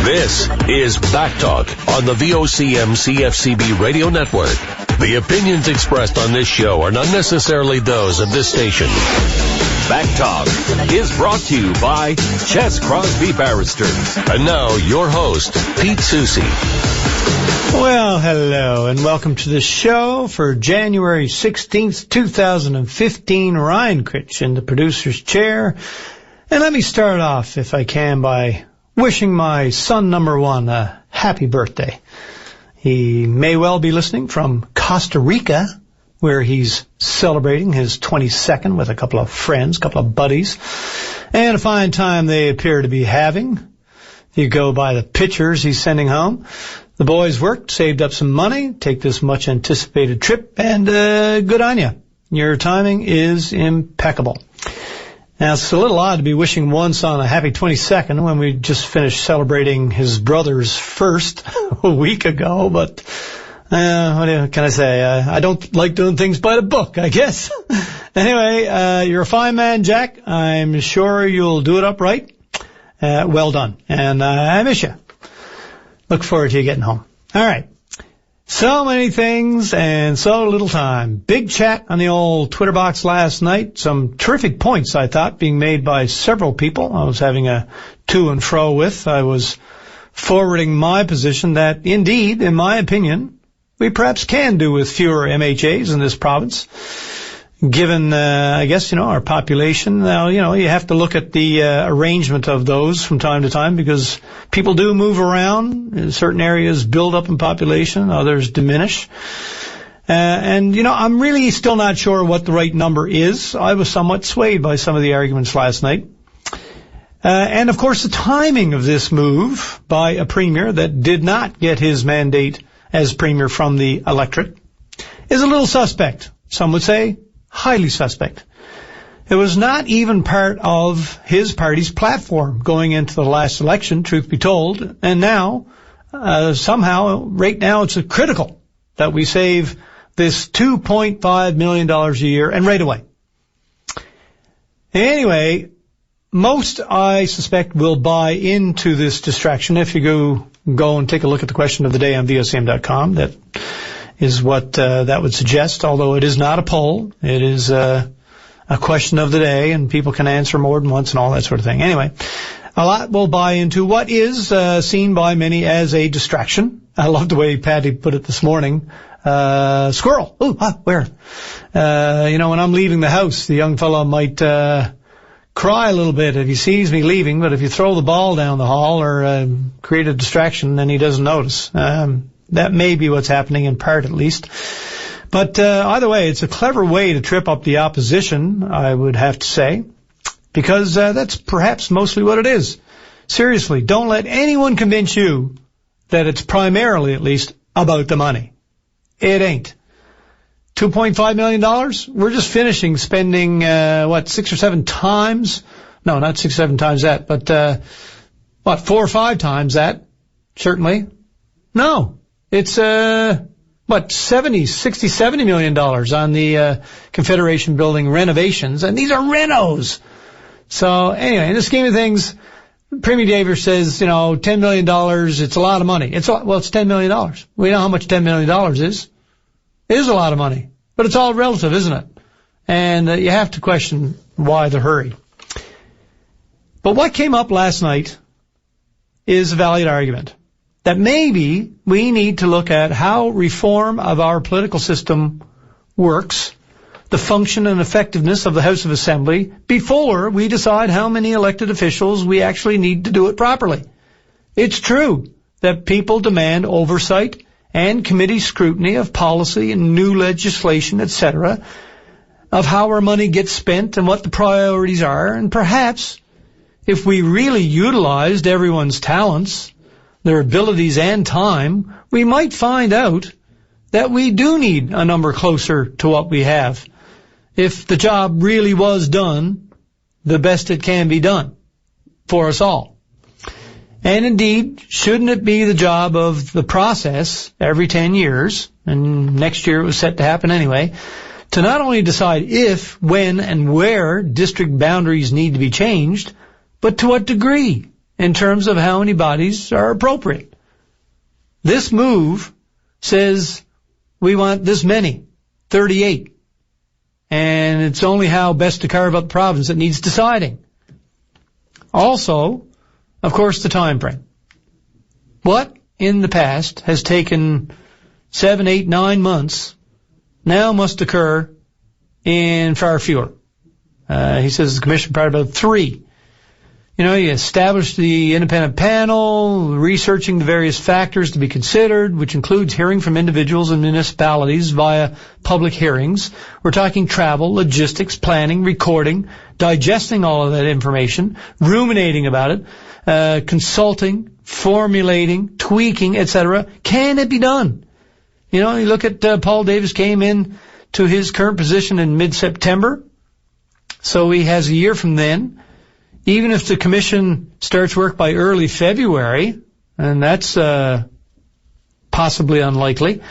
This is Backtalk on the VOCM CFCB radio network. The opinions expressed on this show are not necessarily those of this station. Backtalk is brought to you by Chess Crosby Barristers. And now, your host, Pete Soucy. Well, hello, and welcome to the show for January 16th, 2015. Ryan Critch in the producer's chair. And let me start off, if I can, by wishing my son number one a happy birthday. He may well be listening from Costa Rica, where he's celebrating his 22nd with a couple of friends, a couple of buddies, and a fine time they appear to be having. If you go by the pictures he's sending home, the boys worked, saved up some money, take this much-anticipated trip, and good on you. Your timing is impeccable. Now, it's a little odd to be wishing one son a happy 22nd when we just finished celebrating his brother's first a week ago, but what can I say? I don't like doing things by the book, I guess. Anyway, you're a fine man, Jack. I'm sure you'll do it upright. Well done. And I miss you. Look forward to you getting home. All right. So many things and so little time. Big chat on the old Twitter box last night. Some terrific points, I thought, being made by several people I was having a to and fro with. I was forwarding my position that, indeed, in my opinion, we perhaps can do with fewer MHAs in this province. Given, I guess, our population. Now, you have to look at the arrangement of those from time to time because people do move around. In certain areas build up in population, others diminish. And I'm really still not sure what the right number is. I was somewhat swayed by some of the arguments last night. And, of course, the timing of this move by a premier that did not get his mandate as premier from the electorate is a little suspect. Some would say highly suspect. It was not even part of his party's platform going into the last election, truth be told. And now, somehow, right now, it's critical that we save this $2.5 million a year and right away. Anyway, most, I suspect, will buy into this distraction. If you go and take a look at the question of the day on VOCM.com, that is what that would suggest, although it is not a poll. It is a question of the day, and people can answer more than once and all that sort of thing. Anyway, a lot will buy into what is seen by many as a distraction. I love the way Patty put it this morning. Squirrel. Ooh, where? When I'm leaving the house, the young fellow might cry a little bit if he sees me leaving, but if you throw the ball down the hall or create a distraction, then he doesn't notice. That may be what's happening in part, at least. But either way, it's a clever way to trip up the opposition, I would have to say, because that's perhaps mostly what it is. Seriously, don't let anyone convince you that it's primarily, at least, about the money. It ain't. $2.5 million? We're just finishing spending, 6 or 7 times? No, not 6 or 7 times that, but 4 or 5 times that? Certainly. No. It's, 70 million on the Confederation building renovations, and these are renos. So anyway, in the scheme of things, Premier Davis says, $10 million, it's a lot of money. It's $10 million. We know how much $10 million is. It is a lot of money, but it's all relative, isn't it? And you have to question why the hurry. But what came up last night is a valid argument. That maybe we need to look at how reform of our political system works, the function and effectiveness of the House of Assembly, before we decide how many elected officials we actually need to do it properly. It's true that people demand oversight and committee scrutiny of policy and new legislation, etc., of how our money gets spent and what the priorities are, and perhaps if we really utilized everyone's talents, their abilities and time, we might find out that we do need a number closer to what we have. If the job really was done, the best it can be done for us all. And indeed, shouldn't it be the job of the process every 10 years, and next year it was set to happen anyway, to not only decide if, when, and where district boundaries need to be changed, but to what degree in terms of how many bodies are appropriate. This move says we want this many, 38. And it's only how best to carve up the province that needs deciding. Also, of course, the time frame. What in the past has taken 7, 8, 9 months now must occur in far fewer. He says the commission part about 3. You know, you establish the independent panel, researching the various factors to be considered, which includes hearing from individuals and municipalities via public hearings. We're talking travel, logistics, planning, recording, digesting all of that information, ruminating about it, consulting, formulating, tweaking, etc. Can it be done? You know, you look at Paul Davis came in to his current position in mid-September, so he has a year from then. Even if the commission starts work by early February, and that's possibly unlikely,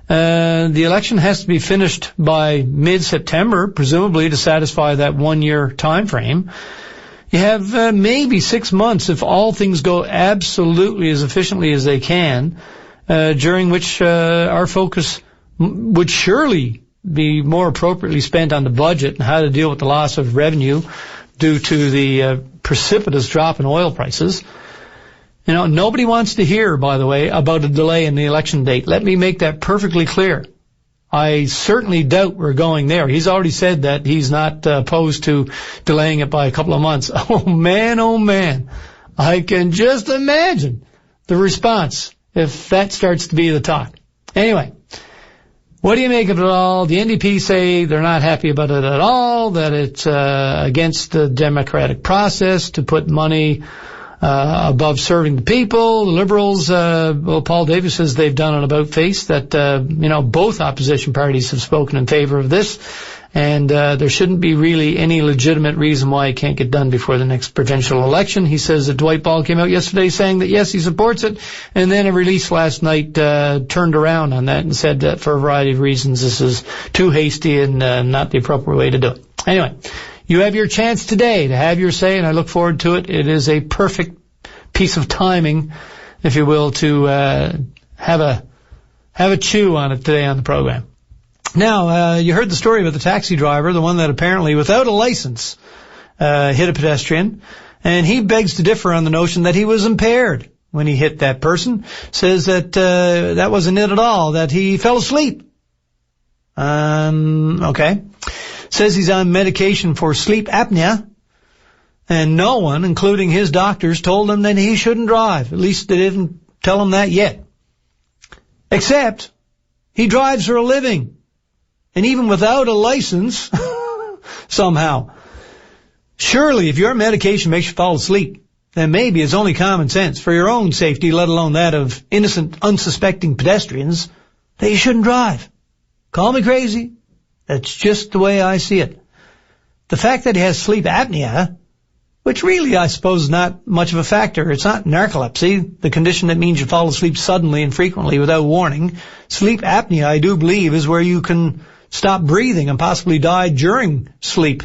the election has to be finished by mid-September, presumably to satisfy that 1-year time frame. You have maybe 6 months if all things go absolutely as efficiently as they can, during which our focus would surely be more appropriately spent on the budget and how to deal with the loss of revenue due to the precipitous drop in oil prices. You know, nobody wants to hear, by the way, about a delay in the election date. Let me make that perfectly clear. I certainly doubt we're going there. He's already said that he's not opposed to delaying it by a couple of months. Oh man. I can just imagine the response if that starts to be the talk. Anyway, what do you make of it all? The NDP say they're not happy about it at all, that it's against the democratic process to put money above serving the people. The Liberals, Paul Davis says they've done an about-face that, both opposition parties have spoken in favor of this, and there shouldn't be really any legitimate reason why it can't get done before the next provincial election. He says that Dwight Ball came out yesterday saying that, yes, he supports it, and then a release last night turned around on that and said that for a variety of reasons this is too hasty and not the appropriate way to do it. Anyway, you have your chance today to have your say, and I look forward to it. It is a perfect piece of timing, if you will, to have a chew on it today on the program. Now, you heard the story about the taxi driver, the one that apparently, without a license, hit a pedestrian, and he begs to differ on the notion that he was impaired when he hit that person. Says that that wasn't it at all, that he fell asleep. Okay. Says he's on medication for sleep apnea, and no one, including his doctors, told him that he shouldn't drive. At least they didn't tell him that yet. Except he drives for a living. And even without a license, somehow. Surely, if your medication makes you fall asleep, then maybe it's only common sense for your own safety, let alone that of innocent, unsuspecting pedestrians, that you shouldn't drive. Call me crazy. That's just the way I see it. The fact that he has sleep apnea, which really, I suppose, is not much of a factor. It's not narcolepsy, the condition that means you fall asleep suddenly and frequently without warning. Sleep apnea, I do believe, is where you can stop breathing and possibly die during sleep.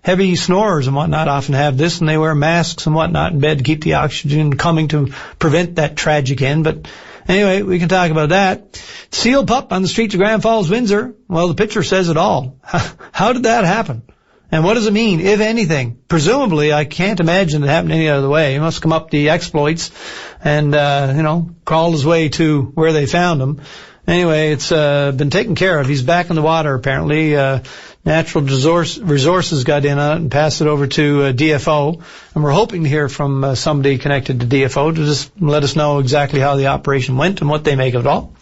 Heavy snorers and whatnot often have this, and they wear masks and whatnot in bed to keep the oxygen coming to prevent that tragic end. But anyway, we can talk about that. Seal pup on the streets of Grand Falls, Windsor. Well, the picture says it all. How did that happen? And what does it mean, if anything? Presumably, I can't imagine it happened any other way. He must come up the exploits and, crawled his way to where they found him. Anyway, it's been taken care of. He's back in the water, apparently. Natural Resources got in on it and passed it over to DFO. And we're hoping to hear from somebody connected to DFO to just let us know exactly how the operation went and what they make of it all.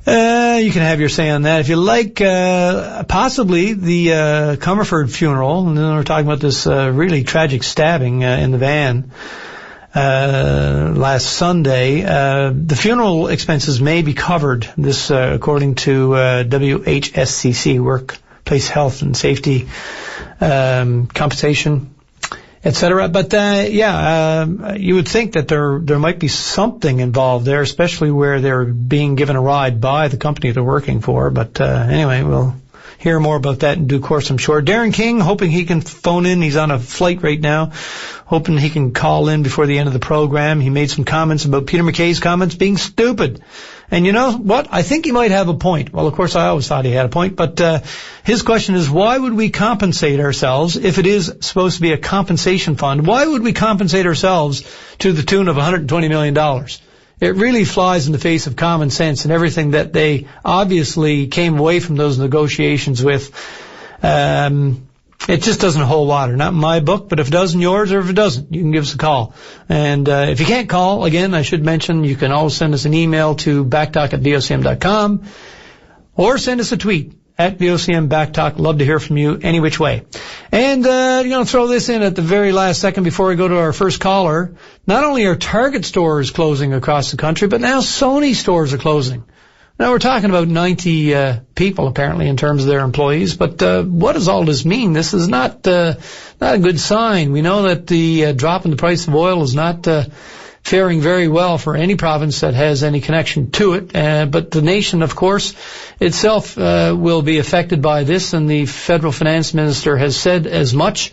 You can have your say on that if you like. Possibly the Comerford funeral, and then we're talking about this really tragic stabbing in the van last Sunday. The funeral expenses may be covered, this according to WHSCC, Workplace Health and Safety Compensation, etc. But you would think that there might be something involved there, especially where they're being given a ride by the company they're working for. But anyway, we'll hear more about that in due course, I'm sure. Darren King, hoping he can phone in. He's on a flight right now, hoping he can call in before the end of the program. He made some comments about Peter MacKay's comments being stupid. And you know what? I think he might have a point. Well, of course, I always thought he had a point. But his question is, why would we compensate ourselves if it is supposed to be a compensation fund? Why would we compensate ourselves to the tune of $120 million? It really flies in the face of common sense and everything that they obviously came away from those negotiations with. It just doesn't hold water. Not in my book, but if it does in yours, or if it doesn't, you can give us a call. And if you can't call, again, I should mention, you can always send us an email to backtalk@vocm.com or send us a tweet at VOCM Backtalk. Love to hear from you any which way. And going to throw this in at the very last second before we go to our first caller. Not only are Target stores closing across the country, but now Sony stores are closing. Now, we're talking about 90 people, apparently, in terms of their employees. But what does all this mean? This is not a good sign. We know that the drop in the price of oil is not faring very well for any province that has any connection to it. But the nation, of course, itself will be affected by this, and the federal finance minister has said as much.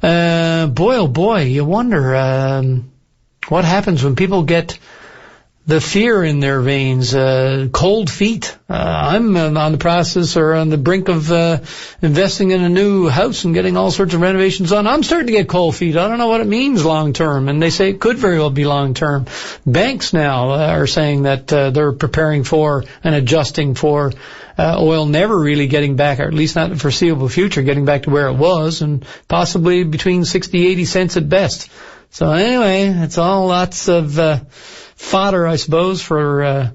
Boy, oh boy, you wonder what happens when people get the fear in their veins, cold feet. I'm on the process or on the brink of investing in a new house and getting all sorts of renovations on. I'm starting to get cold feet. I don't know what it means long term, and they say it could very well be long term. Banks now are saying that they're preparing for and adjusting for oil never really getting back, or at least not in the foreseeable future, getting back to where it was, and possibly between 60, 80 cents at best. So anyway, it's all lots of fodder, I suppose, for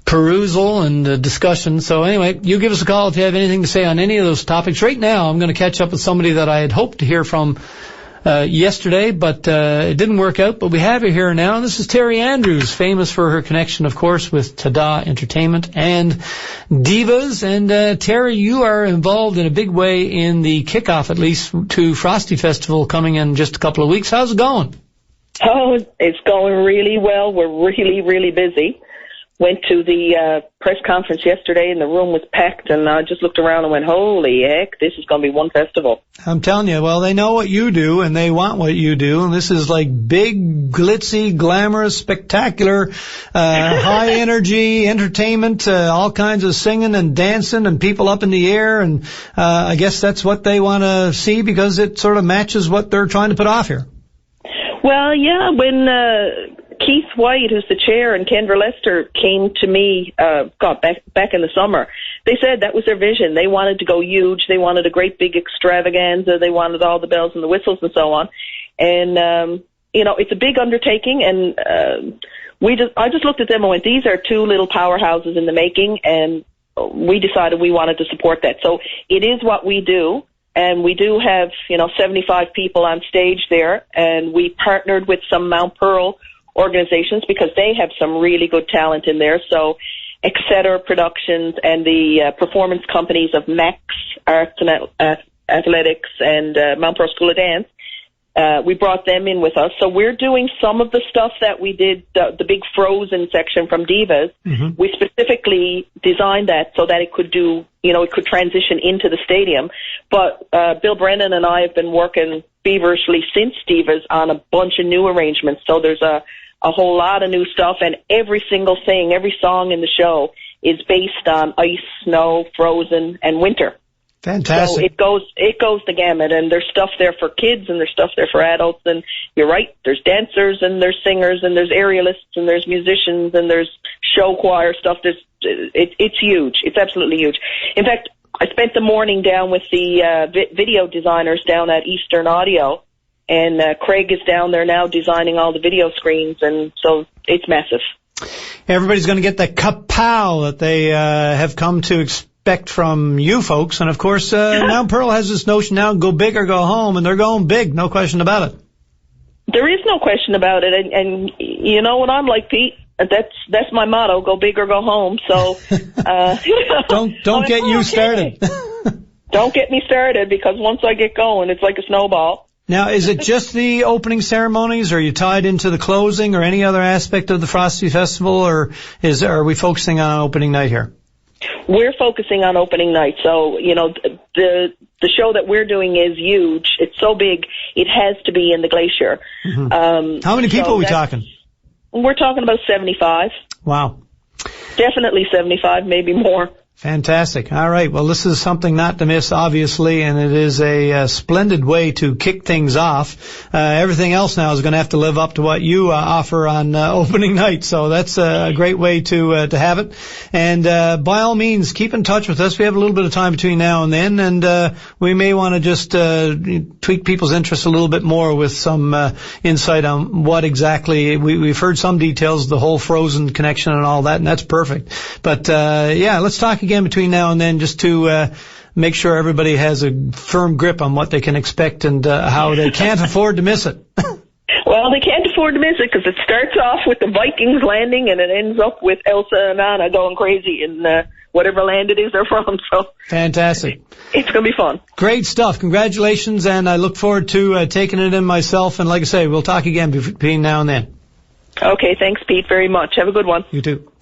perusal and discussion. So anyway, you give us a call if you have anything to say on any of those topics. Right now, I'm going to catch up with somebody that I had hoped to hear from yesterday, but it didn't work out. But we have her here now. This is Terry Andrews, famous for her connection, of course, with Tada Entertainment and Divas. And Terry, you are involved in a big way in the kickoff, at least, to Frosty Festival coming in just a couple of weeks. How's it going? Oh, it's going really well. We're really, really busy. Went to the press conference yesterday, and the room was packed, and I just looked around and went, holy heck, this is going to be one festival. I'm telling you, well, they know what you do, and they want what you do, and this is like big, glitzy, glamorous, spectacular, high-energy entertainment, all kinds of singing and dancing and people up in the air, and I guess that's what they want to see because it sort of matches what they're trying to put off here. Well, yeah, when Keith White, who's the chair, and Kendra Lester came to me back in the summer, they said that was their vision. They wanted to go huge. They wanted a great big extravaganza. They wanted all the bells and the whistles and so on. And, it's a big undertaking, and I just looked at them and went, these are two little powerhouses in the making, and we decided we wanted to support that. So it is what we do. And we do have, 75 people on stage there, and we partnered with some Mount Pearl organizations because they have some really good talent in there. So Exeter Productions and the performance companies of Max Arts and Athletics and Mount Pearl School of Dance, we brought them in with us. So we're doing some of the stuff that we did, the big Frozen section from Divas. Mm-hmm. We specifically designed that so that it could do, it could transition into the stadium. But Bill Brennan and I have been working feverishly since Divas on a bunch of new arrangements. So there's a whole lot of new stuff, and every single thing, every song in the show is based on ice, snow, frozen, and winter. Fantastic. So it goes the gamut, and there's stuff there for kids and there's stuff there for adults, and you're right, there's dancers and there's singers and there's aerialists and there's musicians and there's show choir stuff. It's huge. It's absolutely huge. In fact, I spent the morning down with the video designers down at Eastern Audio, and Craig is down there now designing all the video screens, and so it's massive. Everybody's going to get that kapow that they have come to expect from you folks. And, of course, Mount Pearl has this notion now, go big or go home, and they're going big, no question about it. There is no question about it, and you know what I'm like, Pete? That's my motto, go big or go home. So don't get you started. Don't get me started, because once I get going, it's like a snowball. Now, is it just the opening ceremonies, or are you tied into the closing or any other aspect of the Frosty Festival, or are we focusing on opening night here? we're focusing on opening night. So, the show that we're doing is huge. It's so big, it has to be in the Glacier. Mm-hmm. How many people are we talking? We're talking about 75. Wow. Definitely 75, maybe more. Fantastic. All right. Well, this is something not to miss, obviously, and it is a splendid way to kick things off. Everything else now is going to have to live up to what you offer on opening night. So that's a great way to have it. And by all means, keep in touch with us. We have a little bit of time between now and then, and we may want to just tweak people's interest a little bit more with some insight on what exactly we've heard some details, the whole frozen connection and all that, and that's perfect. But yeah, let's talk again between now and then, just to make sure everybody has a firm grip on what they can expect and how they can't afford to miss it. Well, they can't afford to miss it because it starts off with the Vikings landing and it ends up with Elsa and Anna going crazy in whatever land it is they're from. So fantastic. It's going to be fun. Great stuff. Congratulations, and I look forward to taking it in myself. And like I say, we'll talk again between now and then. Okay, thanks, Pete, very much. Have a good one. You too.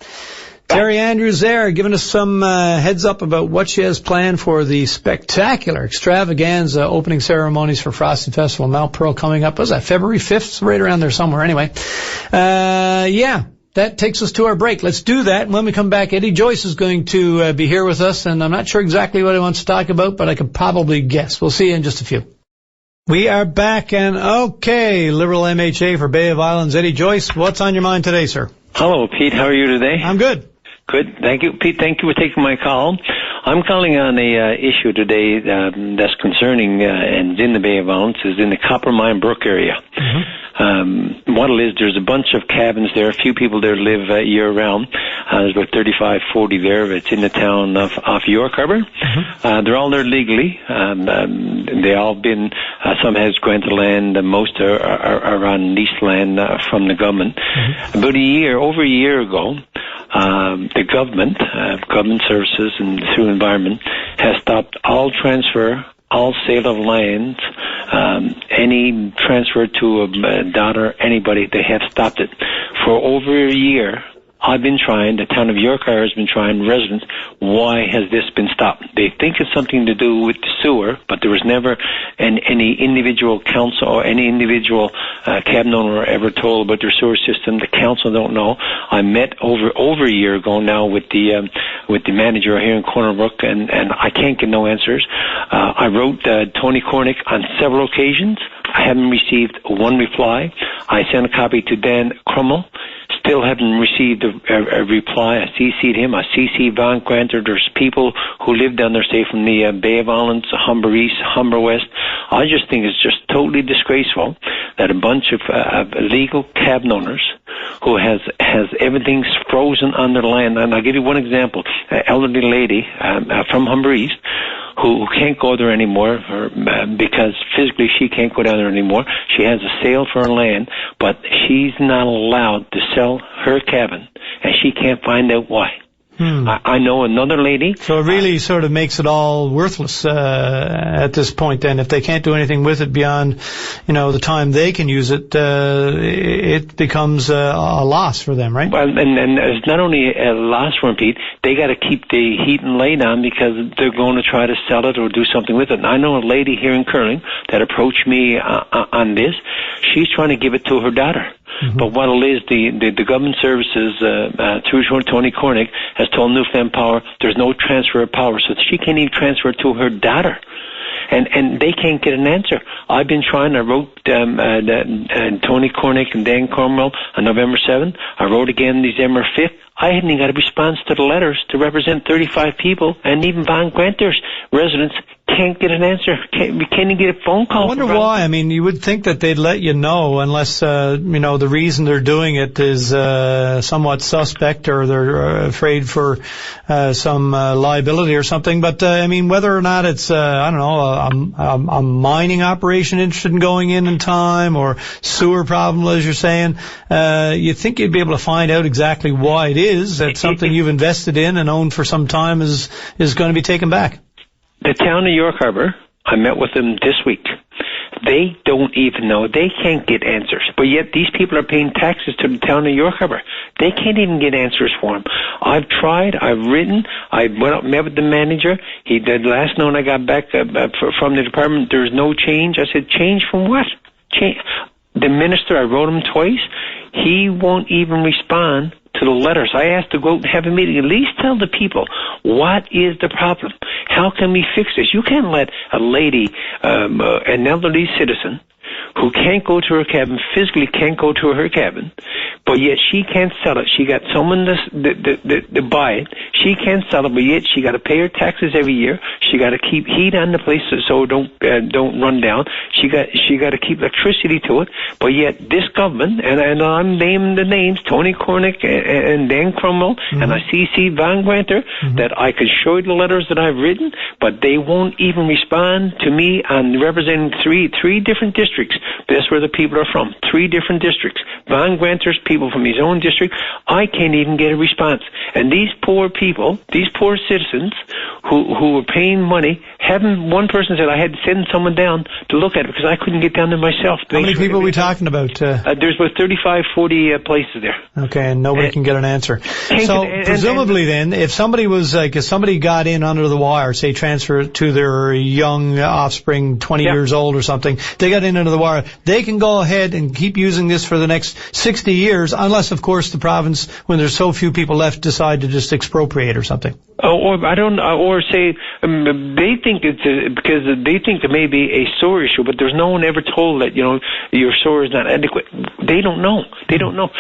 Terry Andrews there, giving us some heads up about what she has planned for the spectacular extravaganza opening ceremonies for Frosty Festival Mount Pearl coming up. Was that February 5th? Right around there somewhere. Anyway, yeah, that takes us to our break. Let's do that. And when we come back, Eddie Joyce is going to be here with us, and I'm not sure exactly what he wants to talk about, but I can probably guess. We'll see you in just a few. We are back, and okay, Liberal MHA for Bay of Islands, Eddie Joyce. What's on your mind today, sir? Hello, Pete. How are you today? I'm good. Good. Thank you, Pete. Thank you for taking my call. I'm calling on a issue today that's concerning and in the Bay of Islands, is in the Copper Mine Brook area. Mm-hmm. What it is, there's a bunch of cabins there. A few people there live year-round. There's about 35, 40 there. It's in the town of York Harbour. Mm-hmm. They're all there legally. They all been, some has granted land, most are on leased land from the government. Mm-hmm. About over a year ago, the government services and through environment has stopped all transfer, all sale of lands, any transfer to a daughter, anybody. They have stopped it for over a year. I've been trying, the town of York Harbour has been trying, residents, why has this been stopped? They think it's something to do with the sewer, but there was never any individual council or any individual cabin owner ever told about their sewer system. The council don't know. I met over a year ago now with the manager here in Corner Brook, and I can't get no answers. I wrote Tony Cornick on several occasions. I haven't received one reply. I sent a copy to Dan Crummell. Still haven't received a reply. I CC'd him. I CC'd Von Granter. There's people who live down there, say, from the Bay of Islands, Humber East, Humber West. I just think it's just totally disgraceful that a bunch of illegal cabin owners who has everything's frozen on their land. And I'll give you one example. An elderly lady from Humber East who can't go there anymore because physically she can't go down there anymore. She has a sale for her land, but she's not allowed to sell her cabin, and she can't find out why. I know another lady. So it really sort of makes it all worthless at this point then. If they can't do anything with it beyond, the time they can use it, it becomes a loss for them, right? Well, and it's not only a loss for them, Pete. They got to keep the heat and light on because they're going to try to sell it or do something with it. And I know a lady here in Curling that approached me on this. She's trying to give it to her daughter. Mm-hmm. But what it is, the government services through Tony Cornick has told Newfoundland Power there's no transfer of power, so she can't even transfer it to her daughter. And they can't get an answer. I've been trying. I wrote Tony Cornick and Dan Cornwell on November 7th. I wrote again December 5th. I hadn't even got a response to the letters to represent 35 people, and even Von Granter's residents can't get an answer. We can't even get a phone call. I wonder why. I mean, you would think that they'd let you know unless, the reason they're doing it is somewhat suspect or they're afraid for some liability or something. But, whether or not it's, a mining operation interested in going in time or sewer problem, as you're saying, you'd think you'd be able to find out exactly why it is that something you've invested in and owned for some time is going to be taken back. The town of York Harbour, I met with them this week. They don't even know. They can't get answers. But yet these people are paying taxes to the town of York Harbour. They can't even get answers for them. I've tried. I've written. I went up and met with the manager. He did last night when I got back from the department. There's no change. I said, change from what? Change. The minister, I wrote him twice. He won't even respond to the letters. I asked to go out and have a meeting. At least tell the people, what is the problem? How can we fix this? You can't let a lady, an elderly citizen, who can't go to her cabin, physically can't go to her cabin, but yet she can't sell it. She got someone to buy it. She can't sell it, but yet she got to pay her taxes every year. She got to keep heat on the place so it don't run down. She got to keep electricity to it. But yet this government, and I'm naming the names, Tony Cornick and Dan Crumwell, and I CC Van Granter, that I could show you the letters that I've written, but they won't even respond to me on representing three different districts. That's where the people are from. 3 different districts. Van Granter's people from his own district. I can't even get a response. And these poor people, these poor citizens who were paying money, one person said I had to send someone down to look at it because I couldn't get down there myself. How many people are we talking about? There's about 35, 40 places there. Okay, and nobody can get an answer. So presumably then, if somebody got in under the wire, say transfer to their young offspring, 20 years old or something, they got in under the wire, they can go ahead and keep using this for the next 60 years, unless, of course, the province, when there's so few people left, decide to just expropriate or something. Or say they think it's because they think there may be a sewer issue, but there's no one ever told that your sewer is not adequate. They don't know. They don't know.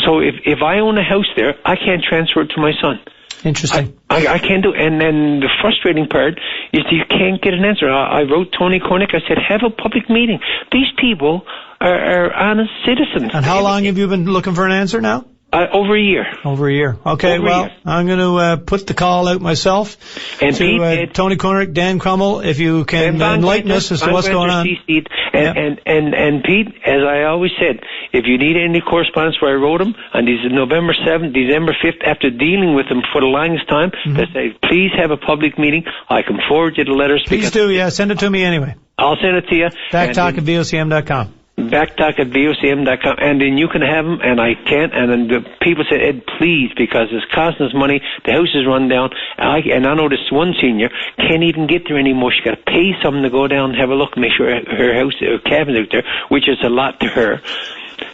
So if I own a house there, I can't transfer it to my son. Interesting. I can't do. And then the frustrating part is you can't get an answer. I wrote Tony Cornick. I said, have a public meeting. These people are honest citizens. And how long have you been looking for an answer now? Over a year. Over a year. Okay, I'm going to put the call out myself and to Tony Cornick, Dan Crummell, if you can enlighten us as to what's going on. And Pete, as I always said, if you need any correspondence where I wrote them on November 7th, December 5th, after dealing with them for the longest time, they say, please have a public meeting. I can forward you the letters. Please do, send it to me anyway. I'll send it to you. Backtalk@VOCM.com. Backtalk@VOCM.com, and then you can have them, and I can't. And then the people said, Ed, please, because it's costing us money. The house is run down, and I know this one senior can't even get there anymore. She got to pay someone to go down and have a look, make sure her house, her cabin's out there, which is a lot to her.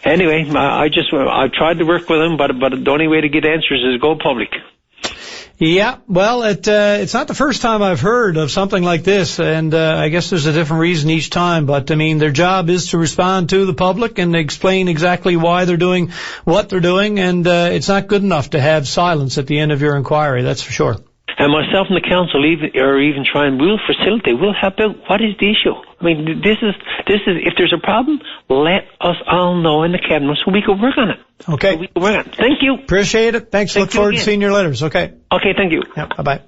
Anyway, I tried to work with them, but the only way to get answers is go public. Yeah, well, it's not the first time I've heard of something like this, and I guess there's a different reason each time, but I mean, their job is to respond to the public and explain exactly why they're doing what they're doing, and it's not good enough to have silence at the end of your inquiry, that's for sure. And myself and the council even trying, we'll facilitate, we'll help out. What is the issue? I mean, this is, if there's a problem, let us all know in the cabinet so we can work on it. Okay. So we can work on it. Thank you. Appreciate it. Thanks. Look forward to seeing your letters. Okay. Okay, thank you. Yeah, bye-bye.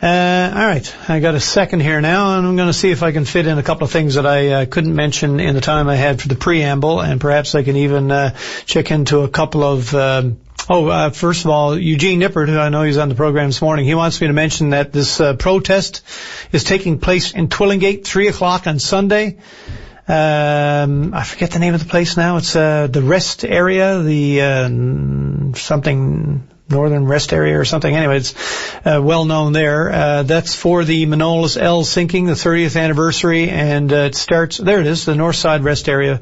All right. I got a second here now, and I'm going to see if I can fit in a couple of things that I couldn't mention in the time I had for the preamble, and perhaps I can even check into a couple of first of all, Eugene Nippert, who I know he's on the program this morning, he wants me to mention that this protest is taking place in Twillingate, 3 o'clock on Sunday. I forget the name of the place now. It's the rest area, the something Northern Rest Area or something. Anyway, it's well known there. That's for the Manolis L sinking, the 30th anniversary, and it starts, there it is, the North Side Rest Area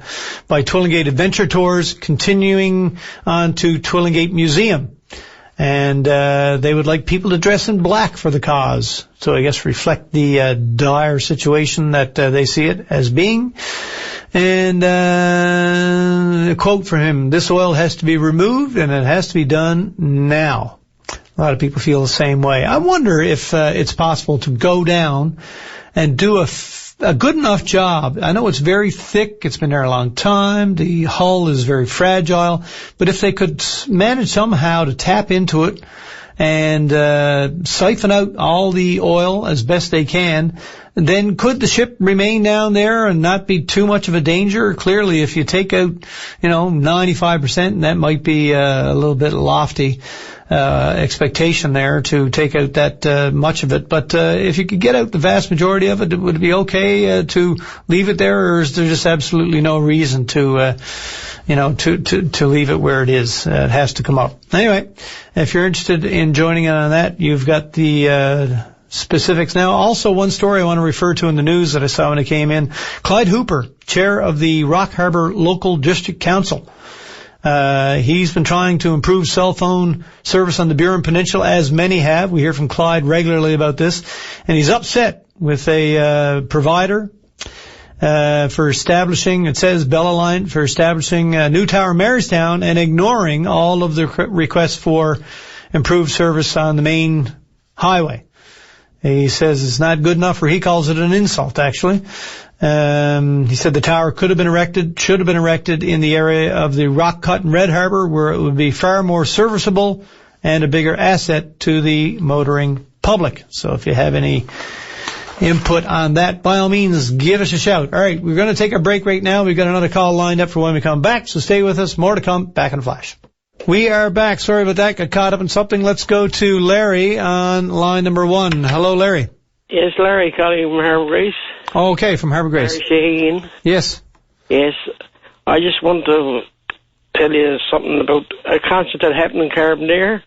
by Twillingate Adventure Tours, continuing on to Twillingate Museum. And they would like people to dress in black for the cause, so I guess reflect the dire situation that they see it as being. And a quote from him, "This oil has to be removed, and it has to be done now." A lot of people feel the same way. I wonder if it's possible to go down and do a good enough job. I know it's very thick. It's been there a long time. The hull is very fragile. But if they could manage somehow to tap into it and siphon out all the oil as best they can, then could the ship remain down there and not be too much of a danger? Clearly, if you take out, 95%, that might be a little bit lofty expectation there to take out that much of it. But if you could get out the vast majority of it, would it be okay to leave it there, or is there just absolutely no reason to leave it where it is? It has to come up. Anyway, if you're interested in joining in on that, you've got the specifics now. Also, one story I want to refer to in the news that I saw when it came in. Clyde Hooper, chair of the Rock Harbour Local District Council. He's been trying to improve cell phone service on the Burin Peninsula, as many have. We hear from Clyde regularly about this. And he's upset with a provider for establishing, it says Bell Alliance, for establishing a new tower in Marystown and ignoring all of the requests for improved service on the main highway. He says it's not good enough, or he calls it an insult, actually. He said the tower should have been erected in the area of the Rock Cut and Red Harbour, where it would be far more serviceable and a bigger asset to the motoring public. So if you have any input on that, by all means, give us a shout. All right, we're going to take a break right now. We've got another call lined up for when we come back, so stay with us. More to come. Back in a flash. We are back. Sorry about that. Got caught up in something. Let's go to Larry on line number 1. Hello, Larry. Yes, Larry, calling from Harbour Grace. Okay, from Harbour Grace. Larry Shaheen. Yes. Yes. I just want to tell you something about a concert that happened in Carbonear.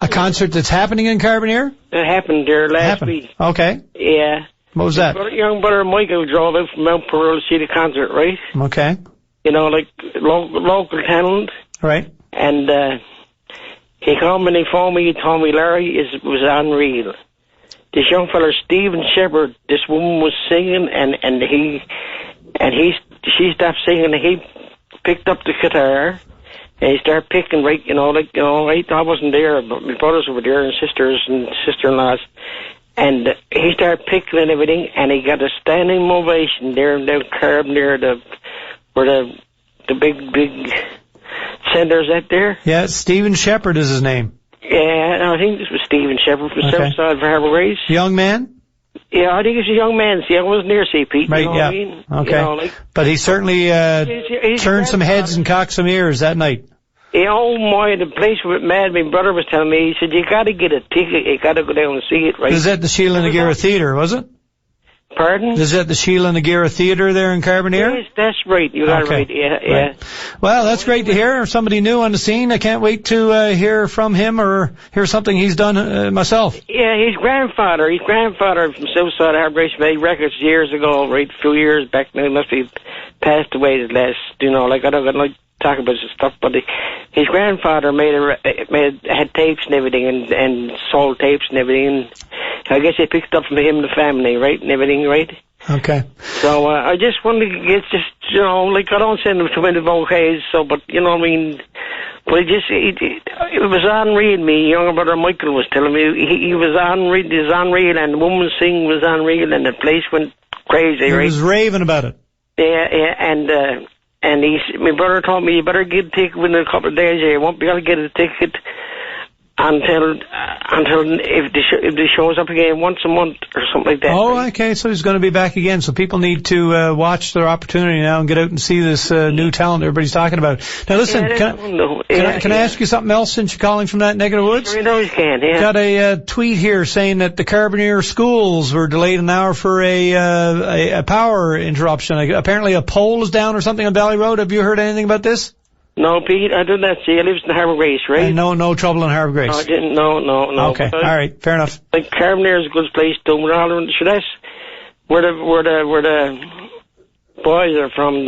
A concert that's happening in Carbonear? It happened there last week. Okay. Yeah. What was that? Young brother Michael drove out from Mount Pearl to see the concert, right? Okay. Like local talent. Right. And he called me and he phoned me. He told me, Larry, it was unreal. This young fella, Stephen Shepherd, this woman was singing, and she stopped singing, and he picked up the guitar, and he started picking, right, I wasn't there, but my brothers were there, and sisters and sister-in-laws, and he started picking and everything, and he got a standing ovation there in the curb near where the big center's out there. Yeah, Stephen Shepherd is his name. Yeah, I think this was Stephen Shepherd from South Side of Harbour Grace. Young man? Yeah, I think it's a young man. See, I wasn't near CP. Right, what I mean? Okay. But he certainly turned some heads and cocked some ears that night. Yeah, oh my, the place went mad. My brother was telling me, he said, you got to get a ticket. You got to go down and see it, right? Is that the Sheila Nagara Theatre, was it? Pardon? Is that the Sheila Nagara Theatre there in Carbonear? Yes, that's right. You got it right. Yeah, right. Yeah. Well, that's great to hear. Somebody new on the scene. I can't wait to hear from him or hear something he's done myself. Yeah, his grandfather from South Side of Harbour Grace made records years ago, right? A few years back now. He must be passed away the last, I don't like talk about this stuff, but his grandfather had tapes and everything, and sold tapes and everything, and I guess he picked up from him and the family, right, and everything, right? Okay. So I just wanted to get I don't send him too many bouquets, but what I mean. But it was unreal. Me younger brother Michael was telling me he was unreal. It was unreal, and the woman singing was unreal, and the place went crazy. Right? He was raving about it. Yeah, and my brother told me, you better get a ticket within a couple of days. You won't be able to get a ticket until if the show's up again once a month or something like that. Oh, okay. So he's going to be back again. So people need to watch their opportunity now and get out and see this new talent everybody's talking about. Now, listen, can I ask you something else since you're calling from that neck of the woods? You know you can, yeah. Got a tweet here saying that the Carbonear schools were delayed an hour for a power interruption. Apparently a pole is down or something on Valley Road. Have you heard anything about this? No, Pete, I did not see. I lives in Harbour Grace, right? And no trouble in Harbour Grace. No, I didn't. No. Okay, all right, fair enough. Like Carbonear is a good place too. We're all around. So that's where the boys are from.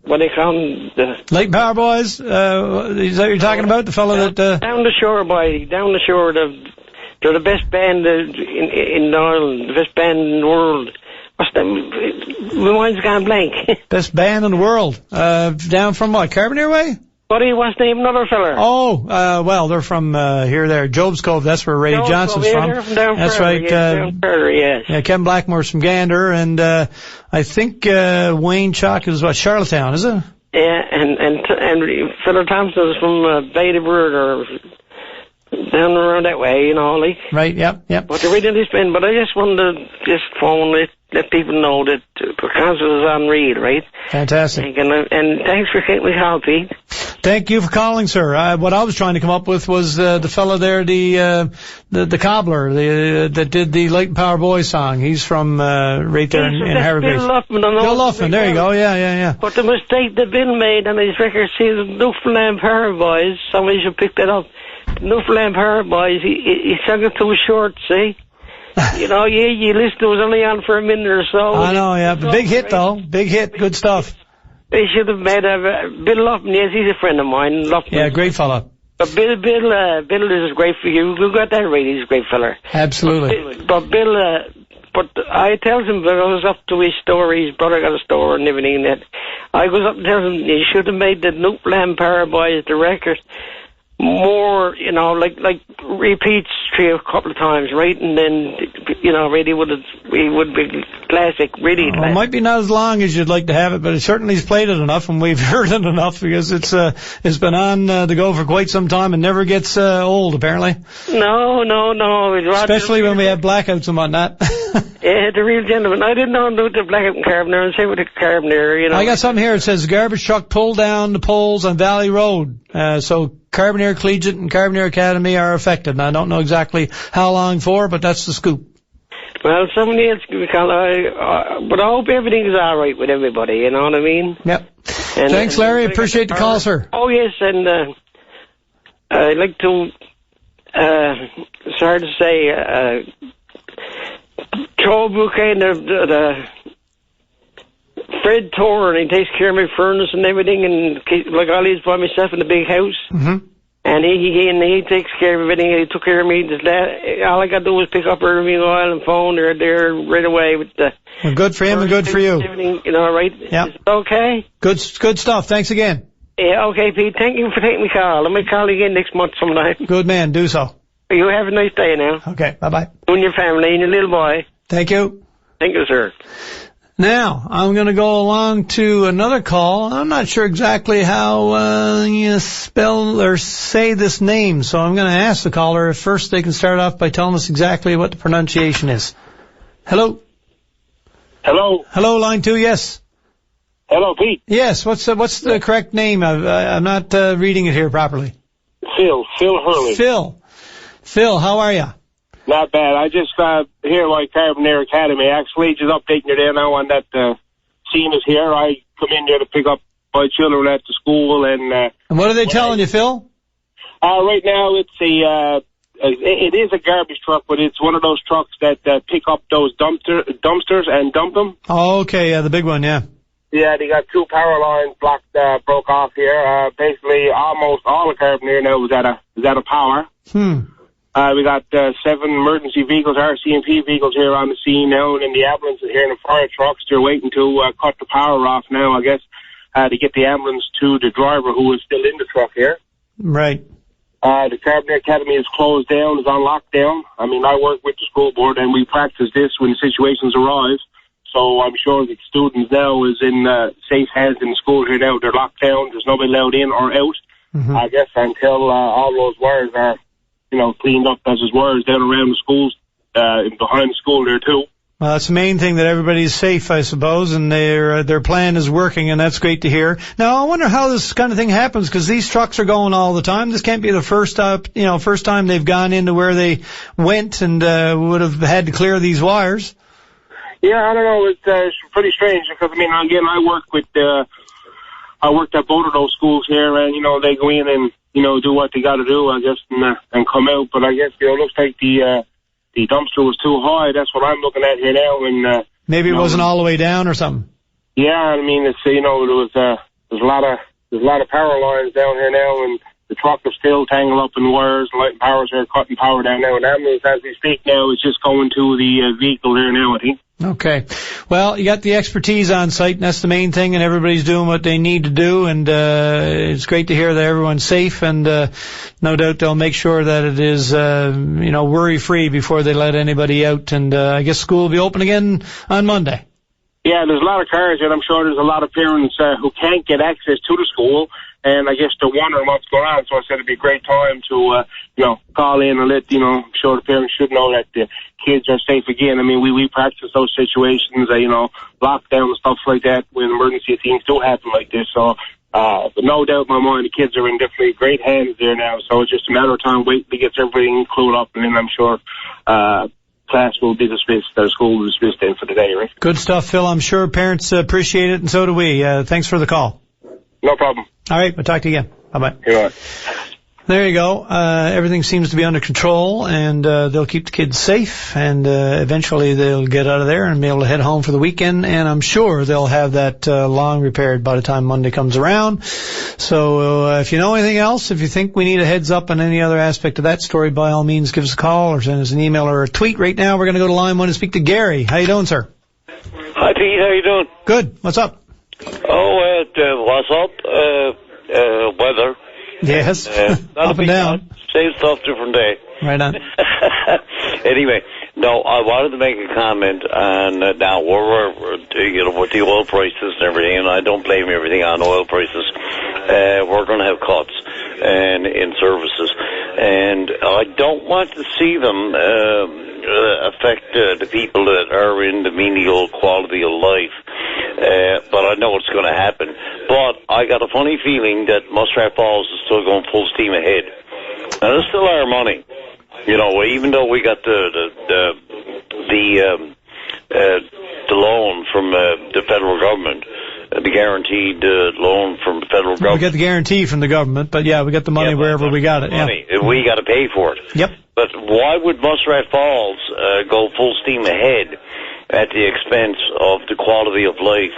What do they call them? The Lake Power Boys. Is that what you're talking about? The fellow that down the shore, boy. Down the shore. They're the best band in Ireland. The best band in the world. What's that? My mind's gone blank. Best band in the world. Down from what? Carbonear way? Buddy, what's the name? Another fella. Oh, well, they're from here, there. Job's Cove. That's where Ray Johnson's from. They're from down That's further, right. Down further, yes. Yeah, Ken Blackmore's from Gander, and I think Wayne Chalk is what? Charlottetown, is it? Yeah, and Philip Thompson is from Beta Bird or down around that way, like. Right, yep. But they really spend. But I just wanted to phone, let people know that the concert is unreal, right? Fantastic. And thanks for taking my call, Pete. Thank you for calling, sir. What I was trying to come up with was the fellow there, the cobbler, that did the Light and Power Boys song. He's from right there in Harvard Base. Bill Luffman. Bill Luffman, there you go. Yeah. But the mistake that Bill made on his record, see, the Newfoundland Power Boys, somebody should pick that up. Newfoundland Power Boys, he sang it too short, see? You listen to it, was only on for a minute or so. I know, yeah. Big hit, though. Big hit. Good stuff. They should have made Bill Luffman. Yes, he's a friend of mine. Luffman. Yeah, great fella. But Bill is great for you. You got that right. He's a great fella. Absolutely. But Bill, but I tell him, but I was up to his store. His brother got a store and everything. That I goes up and tell him he should have made the Newfoundland Power Boys the record more, like repeats a couple of times, right? And then, really would be classic, really. It might be not as long as you'd like to have it, but it certainly has played it enough, and we've heard it enough because it's been on the go for quite some time and never gets old, apparently. No. Especially when we have blackouts and whatnot. Yeah, the real gentleman. I didn't know about the blackout and Carbonear, and say with the Carbonear, I got something here. It says garbage truck pulled down the poles on Valley Road. So Carbonear Collegiate and Carbonear Academy are affected. And I don't know exactly how long for, but that's the scoop. Well, somebody else can be called. But I hope everything's all right with everybody. You know what I mean? Yep. Thanks, Larry. Appreciate the call, sir. Oh yes, and I'd like to. Sorry to say. Joe Bouquet, the Fred Tor, and he takes care of my furnace and everything, and like I live by myself in the big house. Mm-hmm. And he takes care of everything. He took care of me. All I got to do was pick up everything, oil and phone. They're there right away with the. Well, good for him and good for you. Everything, right? Yeah. Okay. Good stuff. Thanks again. Yeah. Okay, Pete. Thank you for taking my call. Let me call you again next month sometime. Good man. Do so. You have a nice day now. Okay. Bye-bye. You and your family and your little boy. Thank you. Thank you, sir. Now, I'm going to go along to another call. I'm not sure exactly how you spell or say this name, so I'm going to ask the caller if first they can start off by telling us exactly what the pronunciation is. Hello? Hello? Hello, line 2, yes. Hello, Pete. Yes, what's the correct name? I'm not reading it here properly. Phil Hurley. Phil, how are you? Not bad. I just here like Carbonear Academy. Actually, just updating you there now on that scene is here. I come in there to pick up my children at the school, and what are they telling you, Phil? Right now, it's it is a garbage truck, but it's one of those trucks that pick up those dumpsters and dump them. Oh, okay, yeah, the big one, yeah. Yeah, they got 2 power lines broke off here. Basically, almost all of Carbonear now is out of power. We got 7 emergency vehicles, RCMP vehicles here on the scene now, and then the ambulance is here and the fire trucks. They're waiting to cut the power off now, I guess, to get the ambulance to the driver who is still in the truck here. Right. The Carbonear Academy is closed down, is on lockdown. I mean, I work with the school board, and we practice this when situations arise. So I'm sure the students now is in safe hands in the school here now. They're locked down. There's nobody allowed in or out, I guess, until all those wires are cleaned up as his wires down around the schools, behind the school there too. Well, that's the main thing, that everybody's safe, I suppose, and their plan is working, and that's great to hear. Now, I wonder how this kind of thing happens, because these trucks are going all the time. This can't be the first time they've gone into where they went and would have had to clear these wires. Yeah, I don't know. It's pretty strange, because again, I worked at both of those schools here, and they go in and do what they got to do, I guess, and come out. But I guess it looks like the dumpster was too high. That's what I'm looking at here now. And maybe it wasn't all the way down or something. Yeah, I mean, it's there's a lot of power lines down here now, and the truck is still tangled up in wires. Light and powers are cutting power down now, and ambulance as we speak now is just going to the vehicle here now, I think. Okay. Well, you got the expertise on site, and that's the main thing, and everybody's doing what they need to do, and it's great to hear that everyone's safe, and no doubt they'll make sure that it is, worry-free before they let anybody out, and I guess school will be open again on Monday. Yeah, there's a lot of cars, and I'm sure there's a lot of parents who can't get access to the school, and I guess they're wondering what's going on. So I said it'd be a great time to, call in and let, I'm sure the parents should know that the kids are safe again. I mean, we practice those situations, lockdown and stuff like that when emergency things do happen like this. So, but no doubt in my mind, the kids are in definitely great hands there now. So it's just a matter of time waiting to get everything clued up, and then I'm sure, class will be dismissed, school will be dismissed then for the day, right? Good stuff, Phil. I'm sure parents appreciate it, and so do we. Thanks for the call. No problem. All right, we'll talk to you again. Bye-bye. Yeah. There you go. Everything seems to be under control, and they'll keep the kids safe, and eventually they'll get out of there and be able to head home for the weekend, and I'm sure they'll have that lawn repaired by the time Monday comes around. So if you know anything else, if you think we need a heads up on any other aspect of that story, by all means give us a call or send us an email or a tweet. Right now we're going to go to line 1 and speak to Gary. How you doing, sir? Hi, Pete. How you doing? Good. What's up? What's up? Weather. Yes. Up and down. Same stuff, different day. Right on. Anyway, no, I wanted to make a comment on now we're with the oil prices and everything, and I don't blame everything on oil prices. We're going to have cuts and in services, and I don't want to see them affect the people that are in the menial quality of life. But I know it's going to happen. But I got a funny feeling that Muskrat Falls is still going full steam ahead. And it's still our money. Even though we got the loan from the federal government, the guaranteed loan from the federal government. We got the guarantee from the government, but yeah, we got the money wherever we got it. Money. Yeah. We got to pay for it. Yep. But why would Muskrat Falls go full steam ahead at the expense of the quality of life